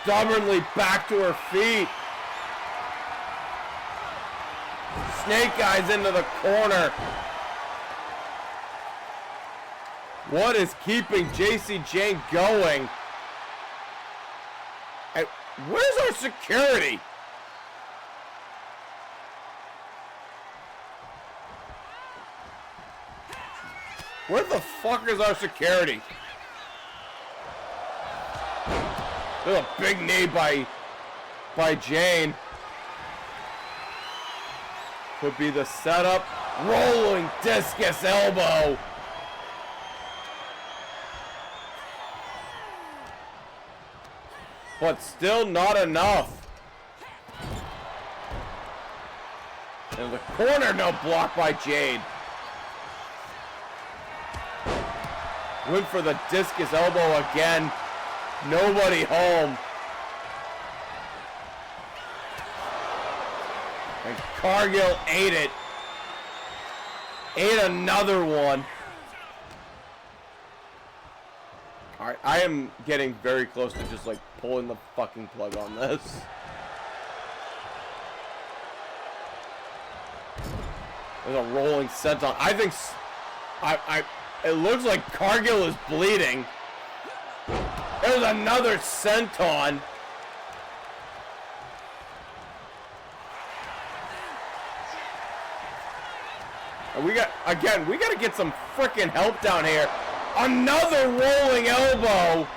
stubbornly back to her feet. Snake Eyes into the corner. What is keeping JC Jane going? And where's our security? Where the fuck is our security? There's a big knee by Jane. Could be the setup. Rolling discus elbow. But still not enough. In the corner, no block by Jade. Went for the discus elbow again. Nobody home. And Cargill ate it. Ate another one. Alright, I am getting very close to just like pulling the fucking plug on this. There's a rolling senton. I think it looks like Cargill is bleeding. There's another senton. And we got to get some freaking help down here. Another rolling elbow.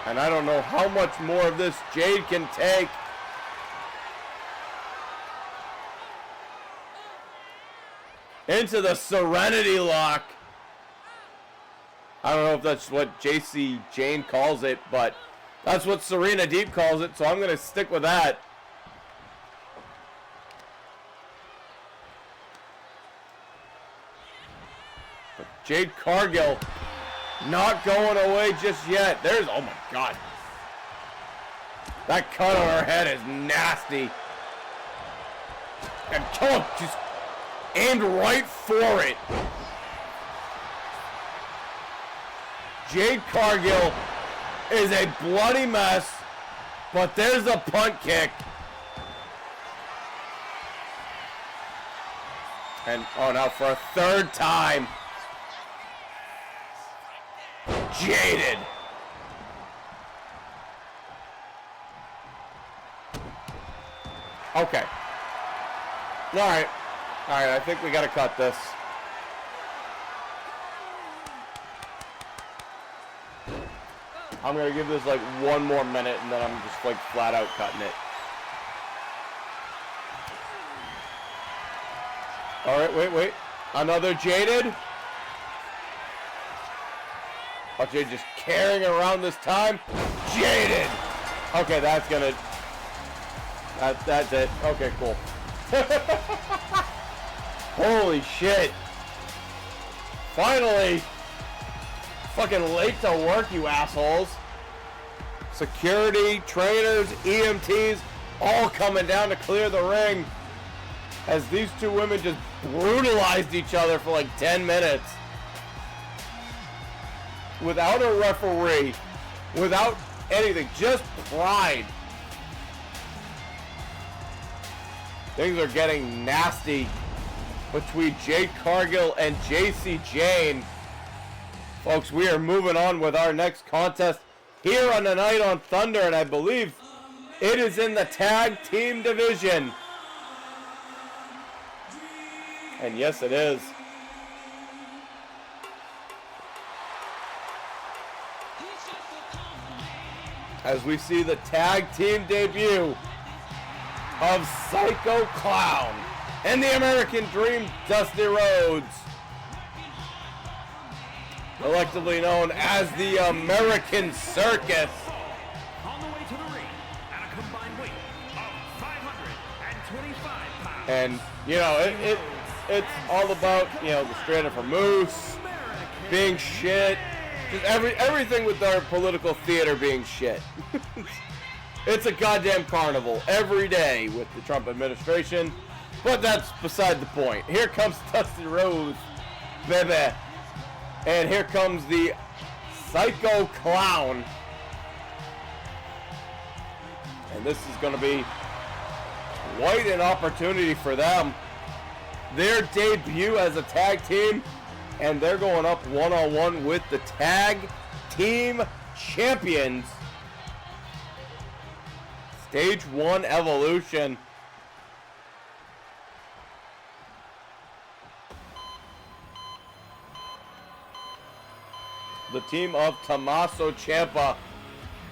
And I don't know how much more of this Jade can take. Into the Serenity Lock. I don't know if that's what JC Jane calls it, but that's what Serena Deep calls it, so I'm going to stick with that. But Jade Cargill not going away just yet. There's, oh my God. That cut on her head is nasty. And oh, just aimed right for it. Jade Cargill is a bloody mess, but there's a punt kick. And oh, now for a third time. Jaded. Okay. Alright. Alright, I think we gotta cut this. I'm gonna give this like one more minute and then I'm just like flat out cutting it. Alright, wait. Another Jaded. Oh, Jade just carrying around this time. Jaded! Okay, that's gonna... That's it. Okay, cool. Holy shit. Finally! Fucking late to work, you assholes. Security, trainers, EMTs, all coming down to clear the ring. As these two women just brutalized each other for like 10 minutes. Without a referee, without anything, just pride. Things are getting nasty between Jade Cargill and JC Jane. Folks, we are moving on with our next contest here on the Nitro and Thunder, and I believe it is in the tag team division. And yes, it is. As we see the tag team debut of Psycho Clown and the American Dream, Dusty Rhodes, collectively known as the American Circus. On the way to the ring at a combined weight of 525 pounds. And you know it's all about, you know, the straight up for Moose being shit. Just everything with our political theater being shit. It's a goddamn carnival every day with the Trump administration, but that's beside the point. Here comes Dusty Rhodes, baby, and here comes the Psycho Clown, and this is going to be quite an opportunity for them. Their debut as a tag team. And they're going up one-on-one with the tag team champions. Stage 1 Evolution. The team of Tommaso Ciampa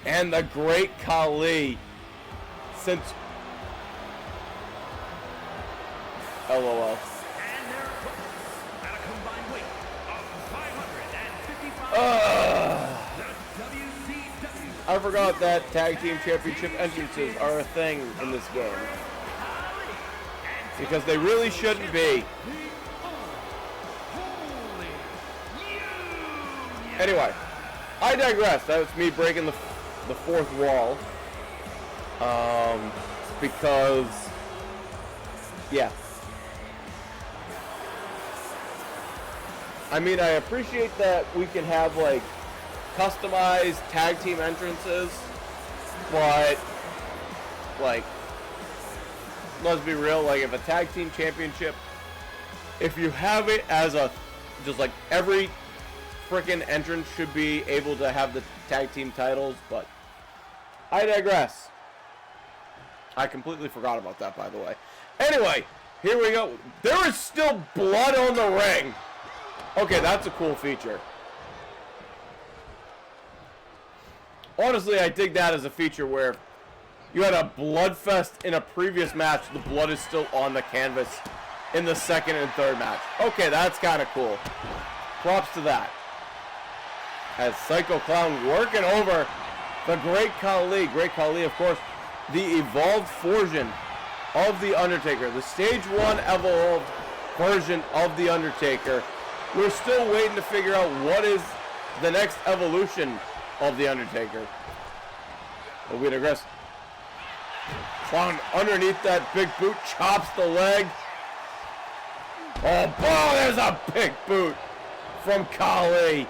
and the Great Khali. Since... LOL. I forgot that tag team championship entrances are a thing in this game. Because they really shouldn't be. Anyway, I digress. That's me breaking the fourth wall. Because, yeah. I mean, I appreciate that we can have, like, customized tag team entrances, but, like, let's be real, like, if a tag team championship, if you have it as a, just like, every freaking entrance should be able to have the tag team titles, but I digress. I completely forgot about that, by the way. Anyway, here we go. There is still blood on the ring. Okay, that's a cool feature. Honestly, I dig that as a feature where you had a blood fest in a previous match, the blood is still on the canvas in the second and third match. Okay, that's kind of cool. Props to that. As Psycho Clown working over the Great Khali. Great Khali, of course, the evolved version of The Undertaker. The Stage 1 evolved version of The Undertaker. We're still waiting to figure out what is the next evolution of The Undertaker. But we digress. Clown underneath that big boot chops the leg. Oh, there's a big boot from Khali.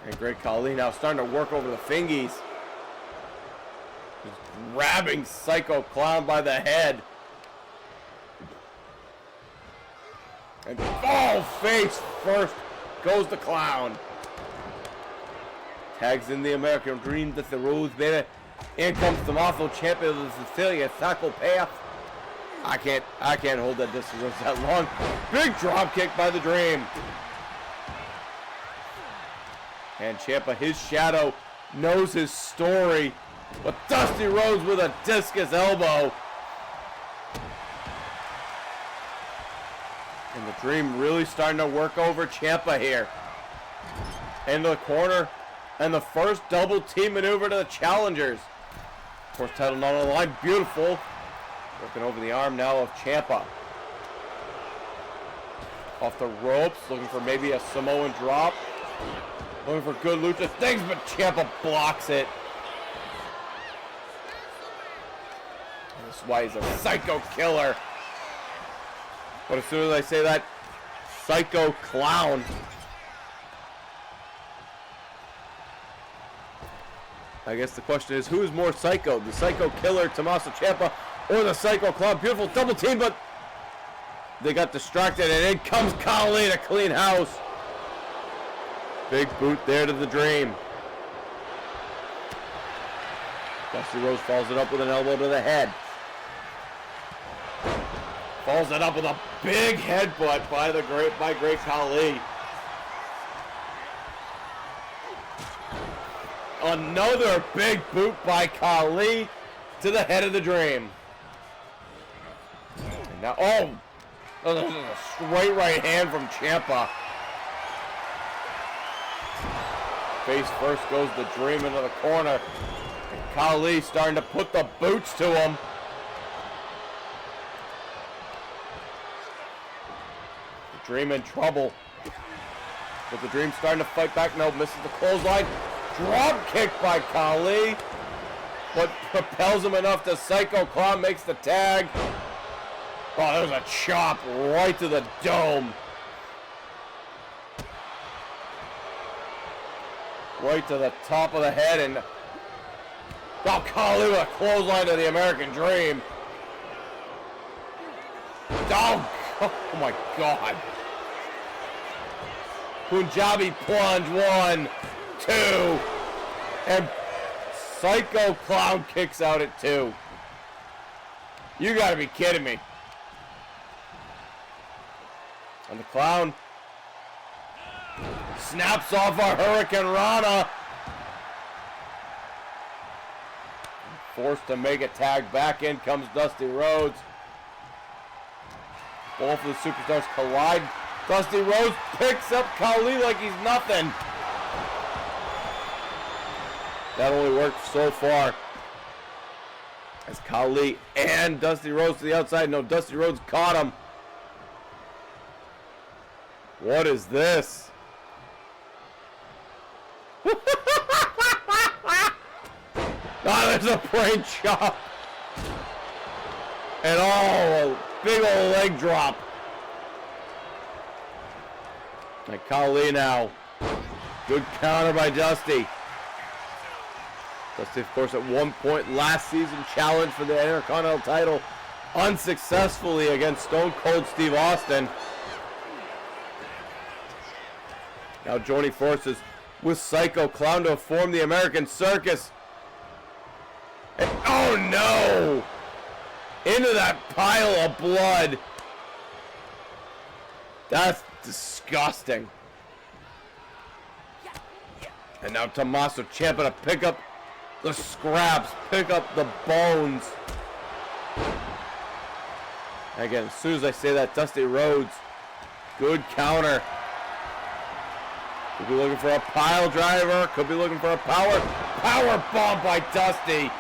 And Great Khali now starting to work over the fingies. Just grabbing Psycho Clown by the head. And face first goes the Clown. Tags in the American Dream, Dusty Rhodes, baby. In comes Tommaso Ciampa of the Sicilian psychopath. I can't hold that Dusty Rhodes that long. Big drop kick by the Dream. And Ciampa, his shadow, knows his story. But Dusty Rhodes with a discus elbow. And the Dream really starting to work over Ciampa here. Into the corner. And the first double team maneuver to the challengers. Of course, title not on the line. Beautiful. Working over the arm now of Ciampa. Off the ropes. Looking for maybe a Samoan drop. Looking for good lucha things, but Ciampa blocks it. And this is why he's a psycho killer. But as soon as I say that, psycho clown. I guess the question is, who is more psycho? The psycho killer, Tommaso Ciampa, or the psycho clown? Beautiful double team, but they got distracted, and in comes Khali to clean house. Big boot there to the Dream. Dusty Rhodes follows it up with an elbow to the head. Follows it up with a big headbutt by Great Khali. Another big boot by Khali to the head of the Dream. And now, oh, that was a straight right hand from Ciampa. Face first goes the Dream into the corner. And Khali starting to put the boots to him. The Dream in trouble. But the Dream starting to fight back. No, misses the clothesline. Drop kick by Khali. But propels him enough to Psycho Clown, makes the tag. Oh, there's a chop right to the dome. Right to the top of the head, and oh, Khali with a clothesline to the American Dream. Oh my God. Punjabi plunge, 1, 2, and Psycho Clown kicks out at 2. You gotta be kidding me. And the Clown snaps off a Hurricane Rana. Forced to make a tag. Back in comes Dusty Rhodes. Both of the superstars collide. Dusty Rhodes picks up Khali like he's nothing. That only worked so far. As Khali and Dusty Rhodes to the outside. No, Dusty Rhodes caught him. What is this? Oh, there's a brain chop. And oh, a big old leg drop. And Khali now. Good counter by Dusty. Dusty, of course, at one point last season challenged for the Intercontinental title unsuccessfully against Stone Cold Steve Austin. Now joining forces with Psycho Clown to form the American Circus. And oh no! Into that pile of blood. That's disgusting. And now Tommaso Ciampa to pick up the scraps, pick up the bones. Again, as soon as I say that, Dusty Rhodes, good counter. Could be looking for a pile driver. Could be looking for a power bomb by Dusty.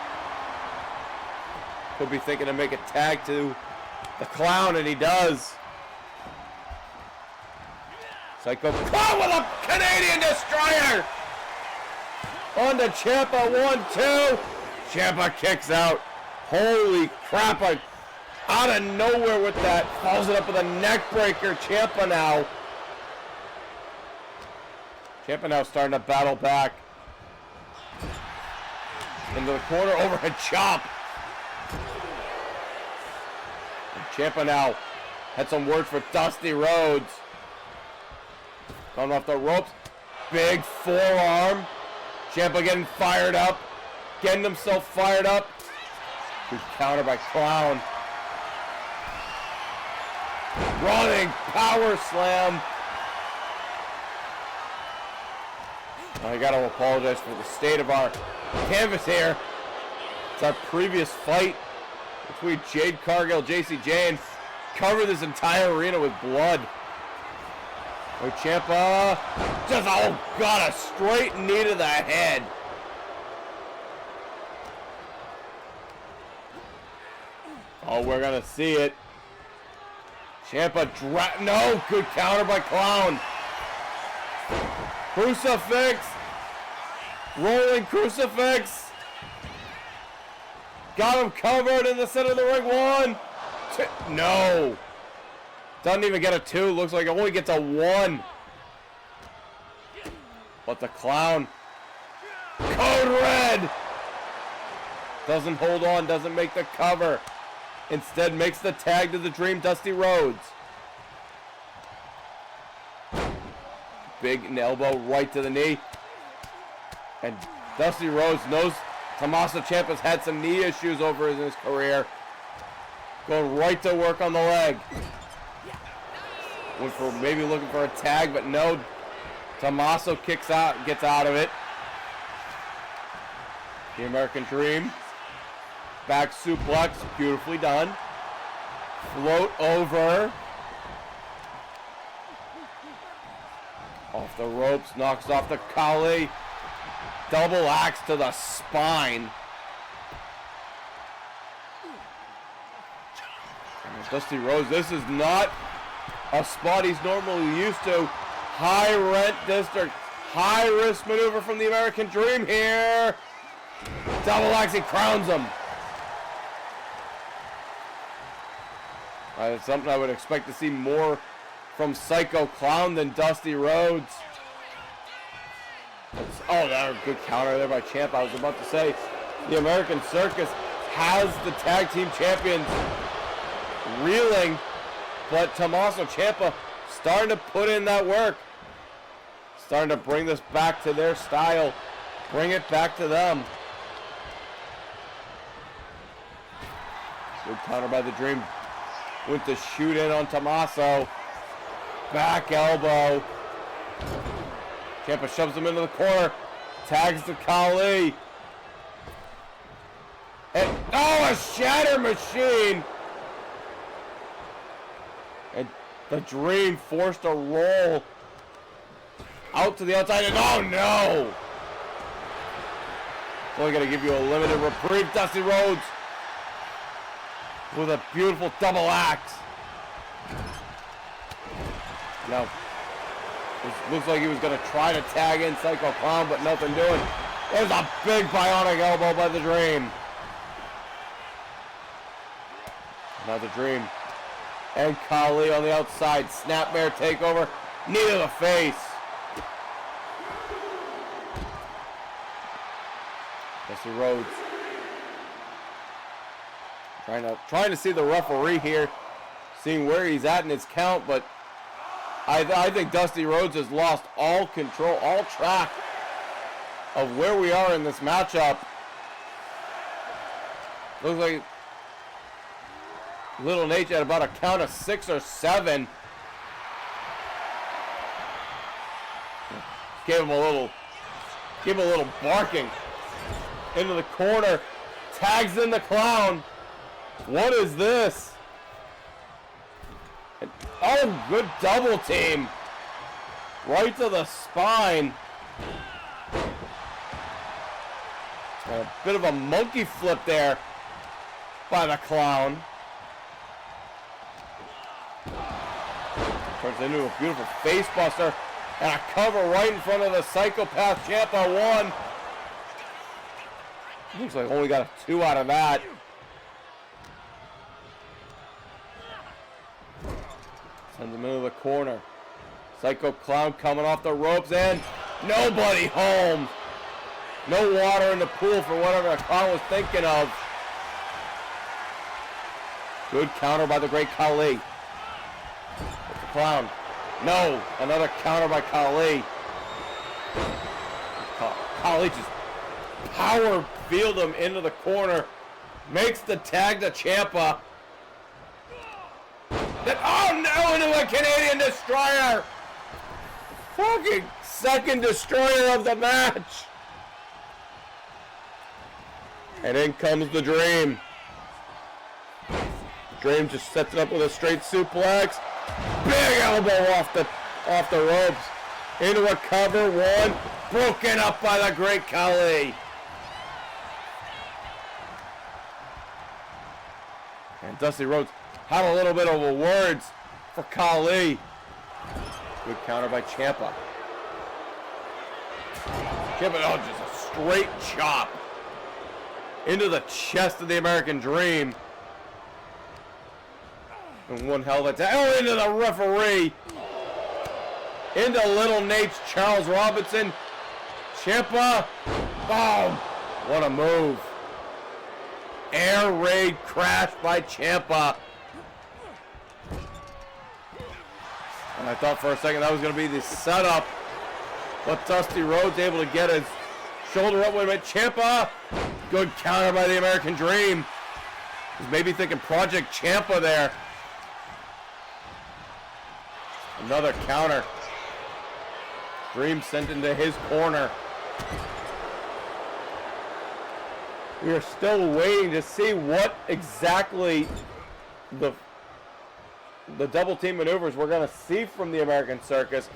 Could be thinking to make a tag to the Clown, and he does. Psycho Clown with a Canadian Destroyer. On to Ciampa, 1, 2. Ciampa kicks out. Holy crap! Out of nowhere with that. Follows it up with a neck breaker. Ciampa now. Ciampa now starting to battle back. Into the corner, overhead chop. And Ciampa now had some words for Dusty Rhodes. Coming off the ropes. Big forearm. Ciampa getting fired up. Getting himself fired up. Good counter by Clown. Running power slam. I got to apologize for the state of our canvas here. It's our previous fight between Jade Cargill, JCJ, and covered this entire arena with blood. Oh, Ciampa just, oh God, a straight knee to the head. Oh, we're gonna see it. Ciampa no, good counter by Clown. Crucifix. Rolling crucifix. Got him covered in the center of the ring. 1, 2. No. Doesn't even get a 2. Looks like it only gets a 1. But the Clown. Code red. Doesn't hold on. Doesn't make the cover. Instead makes the tag to the Dream, Dusty Rhodes. Big elbow right to the knee. And Dusty Rhodes knows Tommaso Ciampa's had some knee issues over in his career. Going right to work on the leg. Went for maybe looking for a tag, but no. Tommaso kicks out, gets out of it. The American Dream. Back suplex, beautifully done. Float over. Off the ropes, knocks off the Kali. Double axe to the spine. And Dusty Rhodes, this is not a spot he's normally used to. High rent district, high risk maneuver from the American Dream here. Double axe, he crowns him. It's something I would expect to see more from Psycho Clown than Dusty Rhodes. Oh, that was a good counter there by Ciampa. I was about to say, the American Circus has the tag team champions reeling, but Tommaso Ciampa starting to put in that work. Starting to bring this back to their style. Bring it back to them. Good counter by the Dream. Went to shoot in on Tommaso. Back elbow. Ciampa shoves him into the corner. Tags the Kali. And, oh, a shatter machine. And the Dream forced a roll out to the outside. And oh no. Only going to give you a limited reprieve. Dusty Rhodes with a beautiful double axe. Now, it looks like he was going to try to tag in Psycho Clown, but nothing doing. There's a big bionic elbow by the Dream. Now the Dream and Kali on the outside. Snapmare takeover. Knee to the face. Dusty Rhodes trying to see the referee here, seeing where he's at in his count, but I think Dusty Rhodes has lost all control, all track of where we are in this matchup. Looks like Little Nate at about a count of 6 or 7. Gave him a little barking into the corner. Tags in the Clown. What is this? And, oh, good double team. Right to the spine. A bit of a monkey flip there by the Clown. Turns into a beautiful face buster. And a cover right in front of the Psychopath Ciampa. 1. Looks like only got a 2 out of that. Sends him into the corner. Psycho Clown coming off the ropes and nobody home. No water in the pool for whatever the Clown was thinking of. Good counter by the great Kali. With the Clown. No, another counter by Kali. Khali just power field him into the corner. Makes the tag to Ciampa. Oh no, into a Canadian Destroyer! Fucking second Destroyer of the match! And in comes the Dream. Dream just sets it up with a straight suplex. Big elbow off the ropes. Into a cover, one. Broken up by the Great Khali. And Dusty Rhodes had a little bit of a words for Khali. Good counter by Ciampa. Ciampa, oh, just a straight chop into the chest of the American Dream. And one hell of a attack. Oh, into the referee. Into Little Nate's Charles Robinson. Ciampa. Boom. What a move. Air raid crash by Ciampa. And I thought for a second that was going to be the setup. But Dusty Rhodes able to get his shoulder up with Ciampa. Good counter by the American Dream. He's maybe thinking Project Ciampa there. Another counter. Dream sent into his corner. We are still waiting to see what exactly the double team maneuvers we're going to see from the American Circus.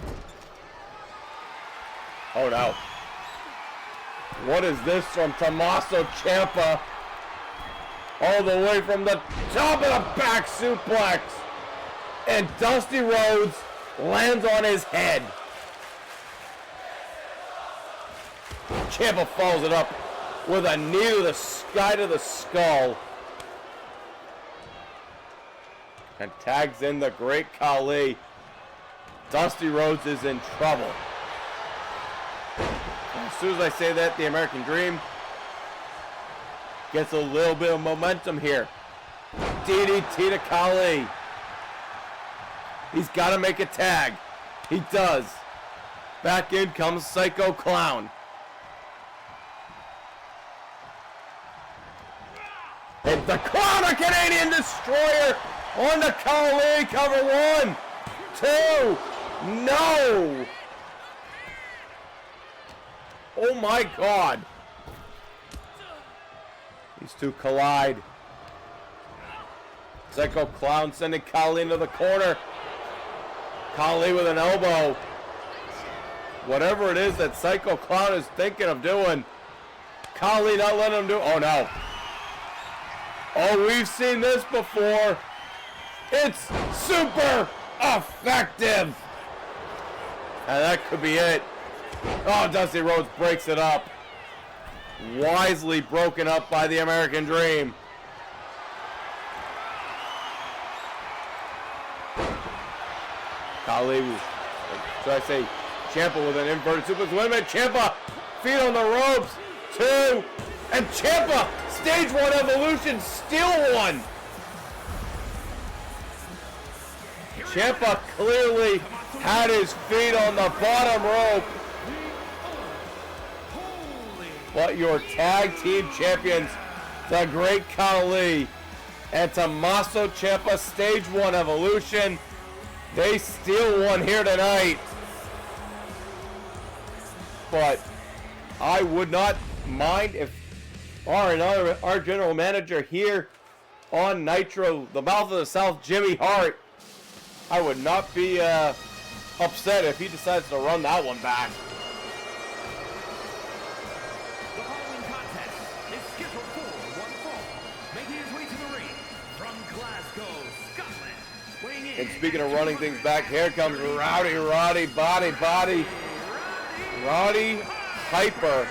Oh no. What is this from Tommaso Ciampa? All the way from the top of the back suplex. And Dusty Rhodes lands on his head. Ciampa follows it up with a knee to the sky to the skull. And tags in the Great Khali. Dusty Rhodes is in trouble. And as soon as I say that, the American Dream gets a little bit of momentum here. DDT to Khali. He's got to make a tag. He does. Back in comes Psycho Clown. And the Clown, a Canadian Destroyer on the Khali. Cover one, two, no. Oh my God. These two collide. Psycho Clown sending Khali into the corner. Khali with an elbow. Whatever it is that Psycho Clown is thinking of doing, Khali not letting him do. Oh no. Oh, we've seen this before. It's super effective. And that could be it. Oh, Dusty Rhodes breaks it up. Wisely broken up by the American Dream. Khali, should I say, Ciampa with an inverted suplex. Wait a minute, Ciampa, feet on the ropes, two, and Ciampa, stage one evolution, steal one. Ciampa clearly had his feet on the bottom rope. But your tag team champions, the Great Khali and Tommaso Ciampa, stage one evolution. They steal one here tonight. But I would not mind if our general manager here on Nitro, the Mouth of the South, Jimmy Hart, I would not be upset if he decides to run that one back. The following contest is scheduled for one fall. Making his way to the ring from Glasgow, Scotland. Weighing in. And speaking of running things back, here comes Roddy Piper.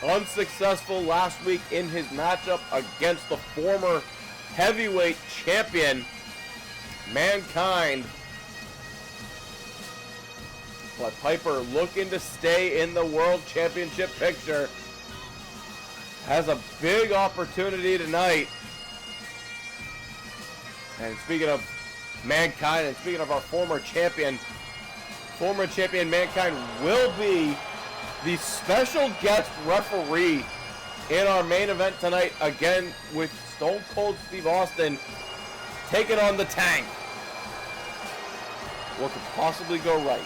Unsuccessful last week in his matchup against the former heavyweight champion, Mankind. But Piper, looking to stay in the World Championship picture, has a big opportunity tonight. And speaking of Mankind, and speaking of our former champion Mankind will be the special guest referee in our main event tonight, again with Stone Cold Steve Austin taking on the Tank. What could possibly go right?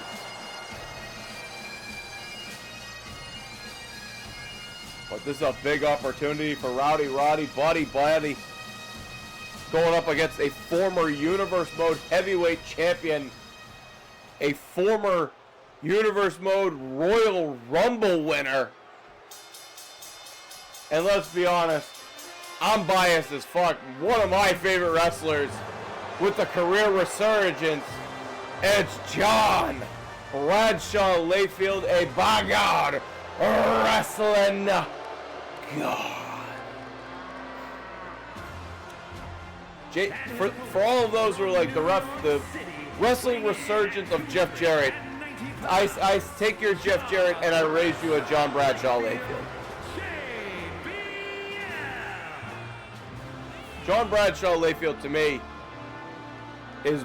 But this is a big opportunity for Rowdy Roddy, Buddy Buddy, going up against a former Universe Mode heavyweight champion, a former Universe Mode Royal Rumble winner. And let's be honest, I'm biased as fuck. One of my favorite wrestlers with the career resurgence, it's John Bradshaw Layfield, a by God wrestling God. For all of those who are like the wrestling resurgence of Jeff Jarrett, I take your Jeff Jarrett and I raise you a John Bradshaw Layfield. John Bradshaw Layfield to me is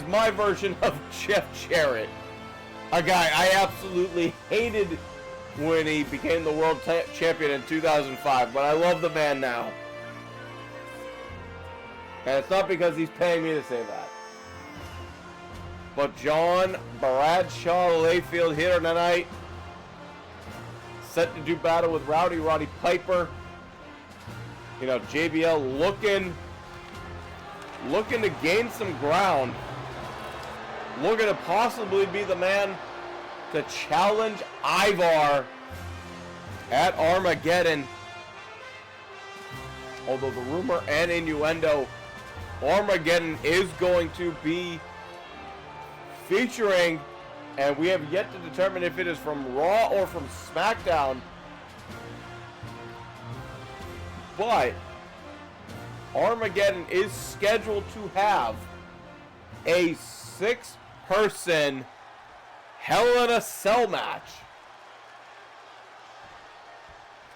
my version of Jeff Jarrett, a guy I absolutely hated when he became the world champion in 2005, but I love the man now. And it's not because he's paying me to say that. But John Bradshaw Layfield here tonight, set to do battle with Rowdy Roddy Piper. You know, JBL looking to gain some ground. Looking to possibly be the man to challenge Ivar at Armageddon. Although the rumor and innuendo, Armageddon is going to be featuring, and we have yet to determine if it is from Raw or from SmackDown, but Armageddon is scheduled to have a 6-person Hell in a Cell match.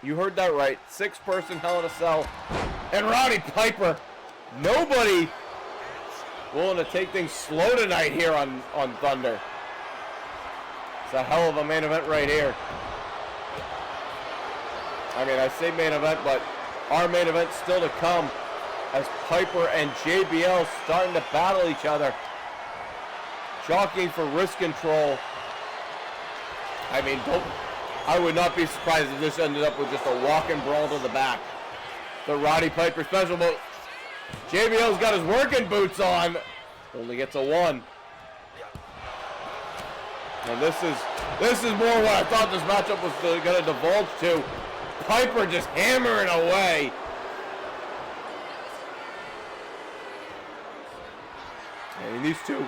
You heard that right. 6-person Hell in a Cell. And Roddy Piper, nobody willing to take things slow tonight here on Thunder. It's a hell of a main event right here. I mean, I say main event, but our main event still to come as Piper and JBL starting to battle each other. Jockeying for wrist control. I mean, I would not be surprised if this ended up with just a walking brawl to the back. The Roddy Piper special, but JBL's got his working boots on. Only gets a 1. And this is more what I thought this matchup was going to divulge to. Piper just hammering away. And these two,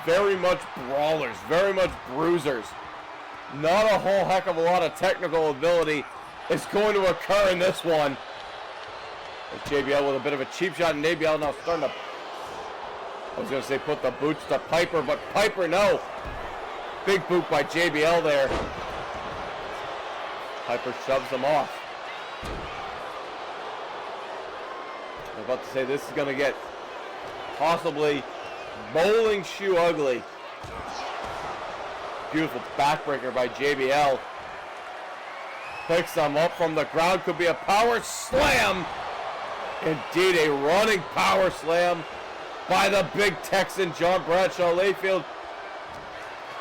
very much brawlers, very much bruisers. Not a whole heck of a lot of technical ability is going to occur in this one. JBL with a bit of a cheap shot, and JBL now starting to, I was going to say put the boots to Piper, but Piper, no. Big boot by JBL there. Piper shoves him off. I was about to say this is going to get possibly bowling shoe ugly. Beautiful backbreaker by JBL. Picks him up from the ground. Could be a power slam. Indeed, a running power slam by the big Texan, John Bradshaw Layfield.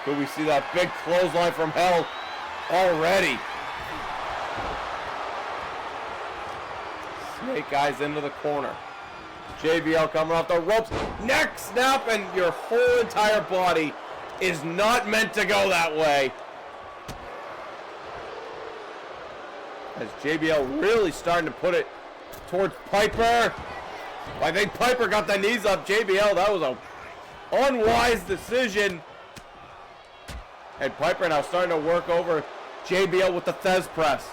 Could we see that big clothesline from hell already? Snake eyes into the corner. JBL coming off the ropes. Neck snap, and your whole entire body is not meant to go that way. As JBL really starting to put it towards Piper. I think Piper got the knees up. JBL, that was a unwise decision. And Piper now starting to work over JBL with the Thez press.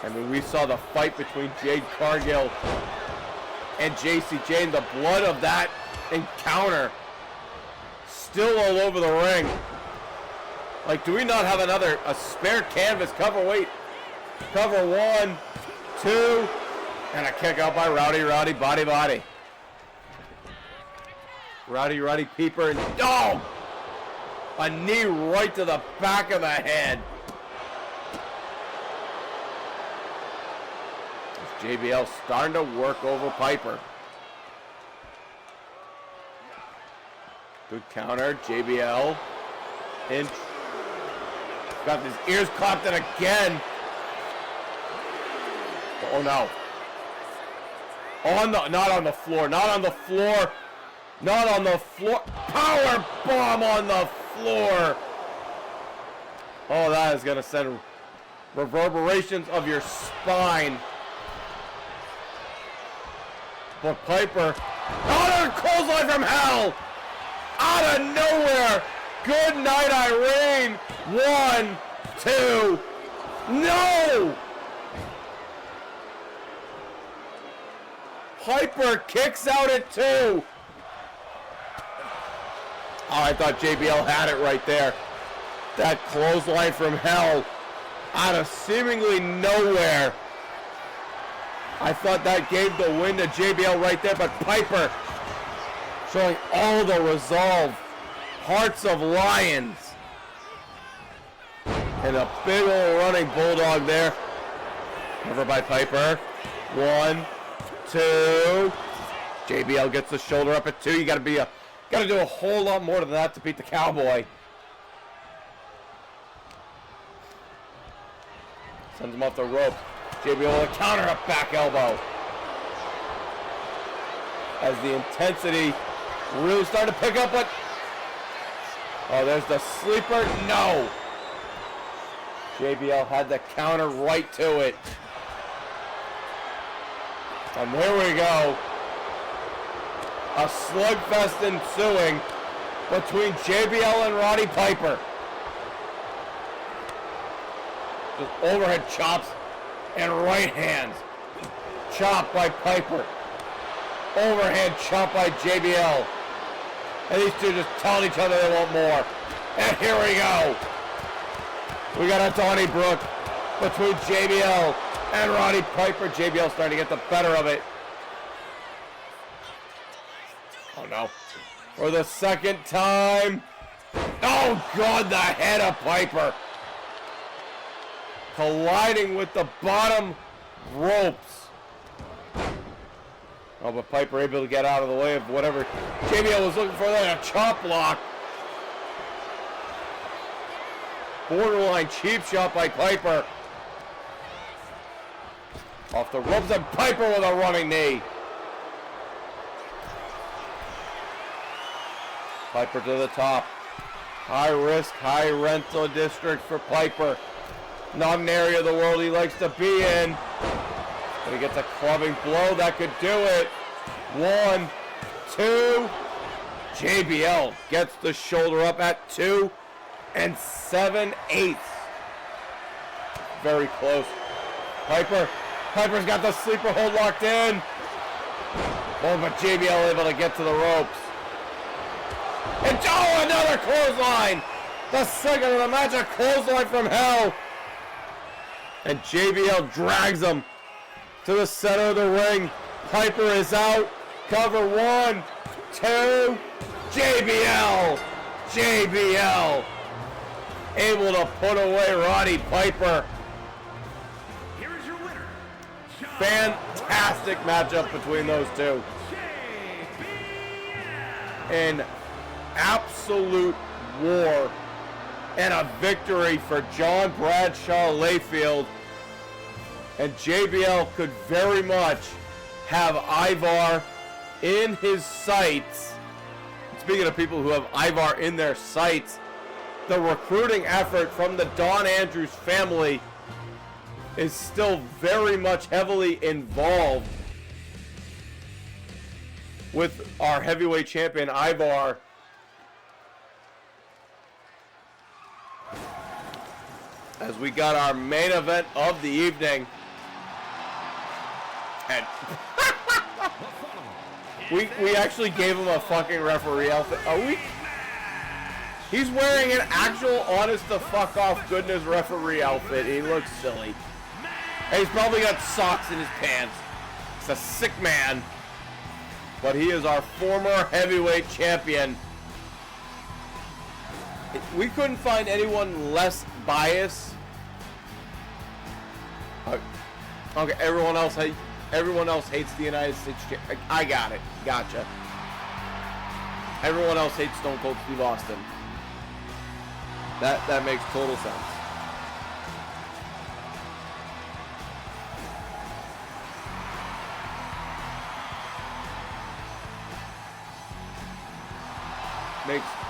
I mean, we saw the fight between Jade Cargill and JC Jane. The blood of that encounter still all over the ring. Like, do we not have a spare canvas? Cover 1, 2, and a kick out by Rowdy Roddy, body. Rowdy Piper, and oh! A knee right to the back of the head. JBL starting to work over Piper. Good counter, JBL. In. Got his ears clapped in again. Oh no. Not on the floor. Not on the floor. Not on the floor. Power bomb on the floor. Oh, that is going to send reverberations of your spine. But Piper. Oh, clothesline from hell. Out of nowhere. Good night, Irene. 1, 2. No. Piper kicks out at 2. Oh, I thought JBL had it right there. That clothesline from hell out of seemingly nowhere. I thought that gave the win to JBL right there, but Piper showing all the resolve. Hearts of lions. And a big old running bulldog there. Cover by Piper. 1, 2. JBL gets the shoulder up at 2. You gotta do a whole lot more than that to beat the Cowboy. Sends him off the ropes. JBL with a counter, a back elbow. As the intensity really started to pick up, but oh, there's the sleeper. No. JBL had the counter right to it. And there we go. A slugfest ensuing between JBL and Roddy Piper. Just overhead chops and right hands. Chop by Piper. Overhand chop by JBL. And these two just telling each other they want more. And here we go. We got a Donnybrook between JBL and Roddy Piper. JBL starting to get the better of it. Oh no. For the second time. Oh God, the head of Piper. Colliding with the bottom ropes. Oh, but Piper able to get out of the way of whatever JBL was looking for there. A chop block. Borderline cheap shot by Piper. Off the ropes and Piper with a running knee. Piper to the top. High risk, high rental district for Piper. Not an area of the world he likes to be in. But he gets a clubbing blow that could do it. 1, 2. JBL gets the shoulder up at 2 7/8. Very close. Piper's got the sleeper hold locked in. Oh, but JBL able to get to the ropes. And oh, another clothesline. The second of the match, a clothesline from hell. And JBL drags him to the center of the ring. Piper is out. Cover 1, 2. JBL able to put away Roddy Piper. Here is your winner. Fantastic matchup between those two. An absolute war and a victory for John Bradshaw Layfield. And JBL could very much have Ivar in his sights. Speaking of people who have Ivar in their sights, the recruiting effort from the Don Andrews family is still very much heavily involved with our heavyweight champion Ivar. As we got our main event of the evening. And we actually gave him a fucking referee outfit. Are we? He's wearing an actual honest to fuck off goodness referee outfit. He looks silly. And he's probably got socks in his pants. He's a sick man. But he is our former heavyweight champion. We couldn't find anyone less biased. Okay, everyone else hates the United States. I got it. Gotcha. Everyone else hates Stone Cold Steve Austin. That makes total sense.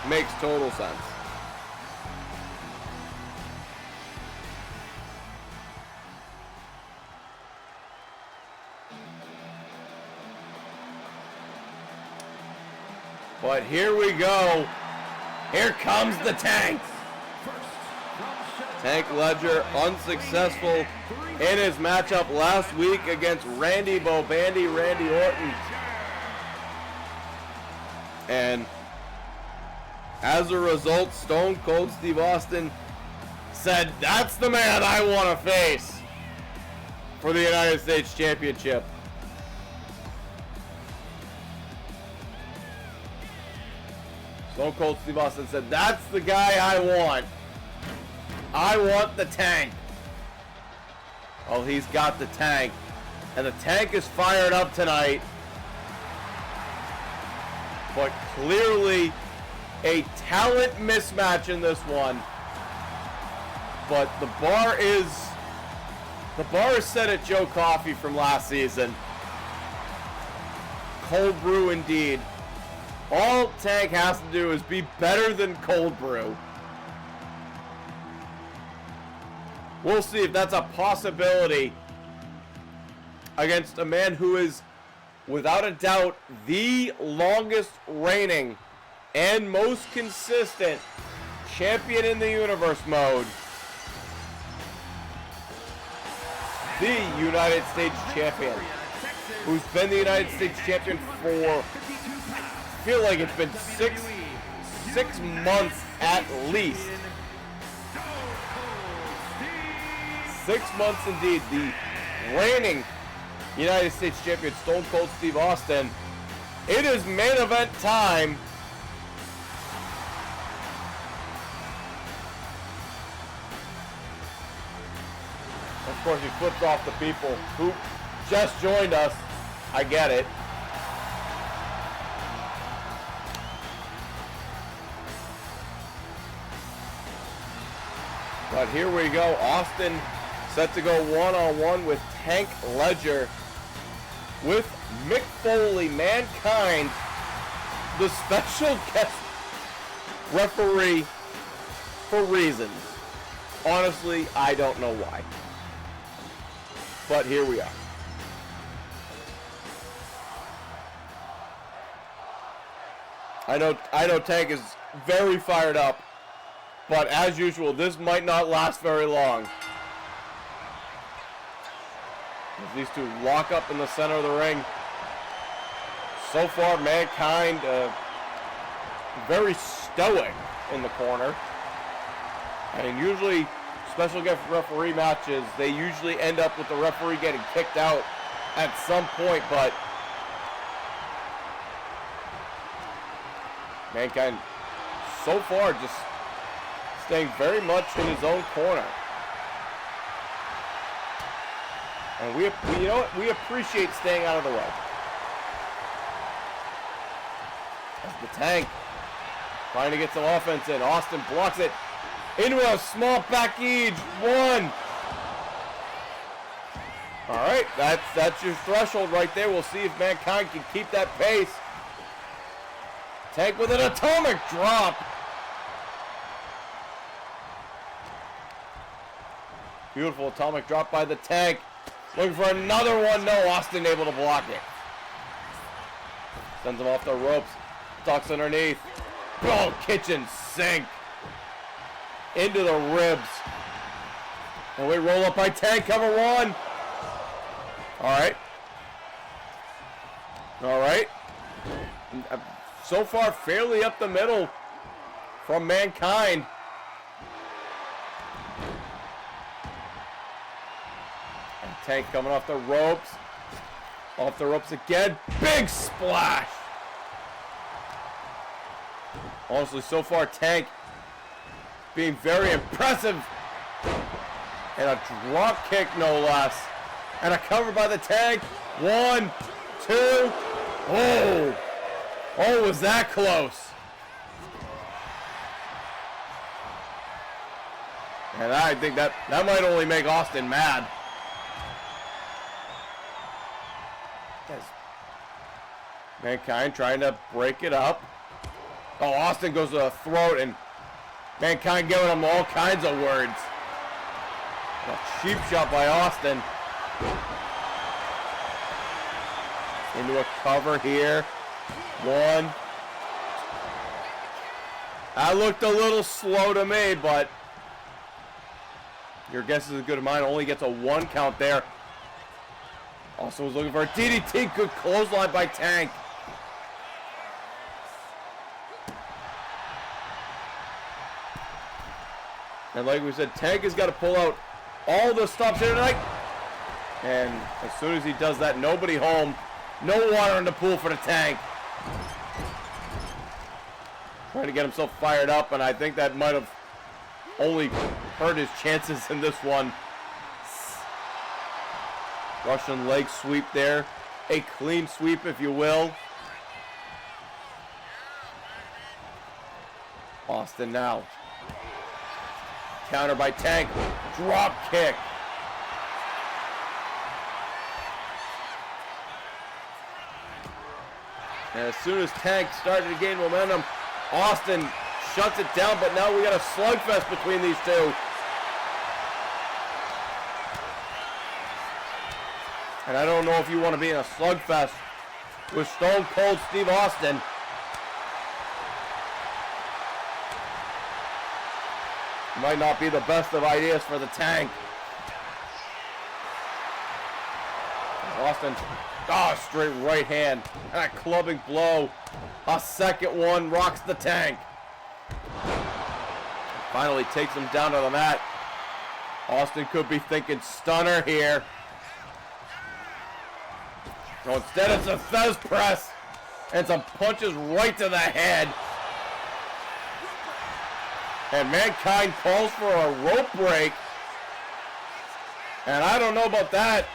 Makes total sense. But here we go. Here comes the Tank. Tank Ledger unsuccessful in his matchup last week against Randy Randy Orton. And as a result, Stone Cold Steve Austin said, that's the man I want to face for the United States Championship. Stone Cold Steve Austin said, that's the guy I want. I want the Tank. Well, he's got the Tank. And the Tank is fired up tonight. But clearly a talent mismatch in this one. But the bar is set at Joe Coffey from last season. Cold brew indeed. All Tank has to do is be better than cold brew. We'll see if that's a possibility against a man who is, without a doubt, the longest reigning and most consistent champion in the Universe Mode. The United States Champion, who's been the United States Champion for, I feel like it's been six months at least. 6 months indeed. The reigning United States Champion, Stone Cold Steve Austin. It is main event time. Of course, he flips off the people who just joined us. I get it. But here we go. Austin set to go one-on-one with Tank Ledger, with Mick Foley, Mankind, the special guest referee for reasons. Honestly, I don't know why. But here we are. I know Tank is very fired up, but as usual, this might not last very long. As these two lock up in the center of the ring. So far, Mankind very stoic in the corner. And usually, special guest referee matches, they usually end up with the referee getting kicked out at some point, but Mankind so far just staying very much in his own corner. And we you know what? We appreciate staying out of the way. As the Tank trying to get some offense in. Austin blocks it into a small package. One. All right, that's your threshold right there. We'll see if Mankind can keep that pace. Tank with an atomic drop. Beautiful atomic drop by the Tank. Looking for another one. No, Austin able to block it. Sends him off the ropes. Ducks underneath. Oh, kitchen sink. Into the ribs. And we roll up by Tank. Cover one. All right. All right. So far, fairly up the middle from Mankind. Tank coming off the ropes. Off the ropes again. Big splash. Honestly, so far, Tank being very impressive. And a drop kick, no less. And a cover by the Tank. 1, 2. Oh. Oh, was that close. And I think that might only make Austin mad. Mankind trying to break it up. Oh, Austin goes to the throat, and Mankind giving him all kinds of words. A cheap shot by Austin. Into a cover here. 1. That looked a little slow to me, but your guess is as good as mine. Only gets a 1 count there. Also was looking for a DDT. Good clothesline by Tank. And like we said, Tank has got to pull out all the stops here tonight. And as soon as he does that, nobody home. No water in the pool for the Tank. Trying to get himself fired up, and I think that might have only hurt his chances in this one. Russian leg sweep there. A clean sweep, if you will. Austin now. Counter by Tank. Drop kick. And as soon as Tank started to gain momentum, Austin shuts it down, but now we got a slugfest between these two. And I don't know if you want to be in a slugfest with Stone Cold Steve Austin. Might not be the best of ideas for the Tank. Austin, straight right hand. And a clubbing blow. A second one rocks the Tank. Finally takes him down to the mat. Austin could be thinking stunner here. So instead it's a Fez press. And some punches right to the head. And Mankind calls for a rope break. And I don't know about that.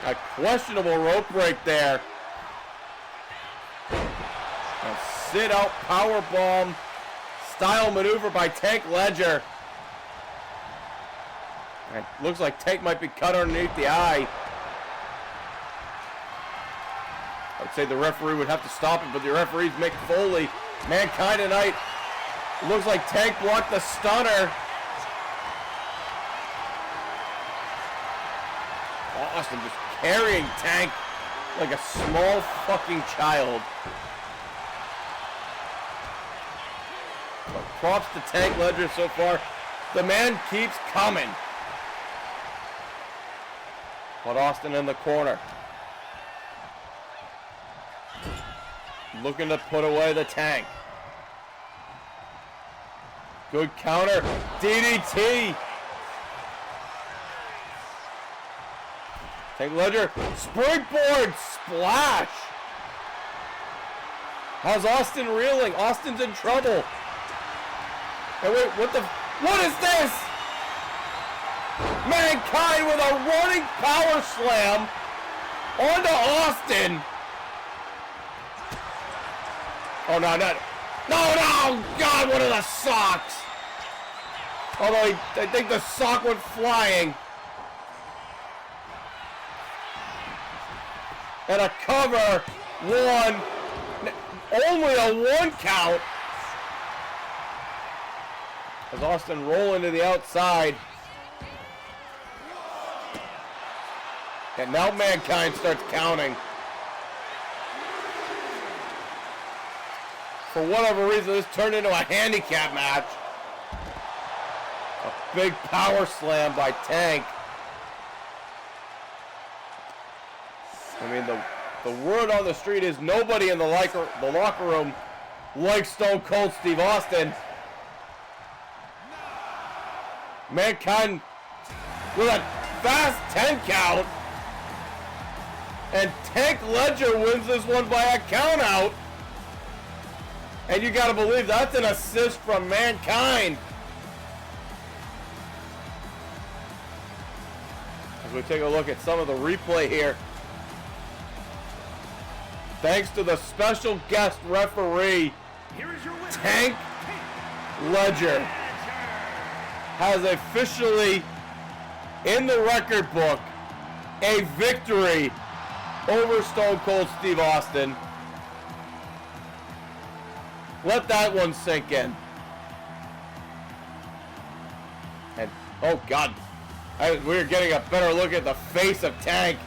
A questionable rope break there. A sit-out powerbomb style maneuver by Tank Ledger. And it looks like Tank might be cut underneath the eye. I'd say the referee would have to stop it, but the referee's Mick Foley. Mankind tonight. Looks like Tank blocked the stunner. Austin just carrying Tank like a small fucking child. But props to Tank Ledger so far. The man keeps coming. But Austin in the corner. Looking to put away the Tank. Good counter. DDT. Tank Ledger. Springboard splash. How's Austin reeling? Austin's in trouble. Hey, wait, what is this? Mankind with a running power slam onto Austin. Oh, no, no, God, what are the socks? Although I think the sock went flying. And a cover, 1, only a 1 count. As Austin rolling to the outside. And now Mankind starts counting. For whatever reason, this turned into a handicap match. A big power slam by Tank. I mean, the word on the street is nobody in the locker room likes Stone Cold Steve Austin. Mankind with a fast 10 count. And Tank Ledger wins this one by a count out. And you gotta believe that's an assist from Mankind. As we take a look at some of the replay here. Thanks to the special guest referee, Here is your winner, Tank Ledger has officially, in the record book, a victory over Stone Cold Steve Austin. Let that one sink in. And, oh God, we're getting a better look at the face of Tank.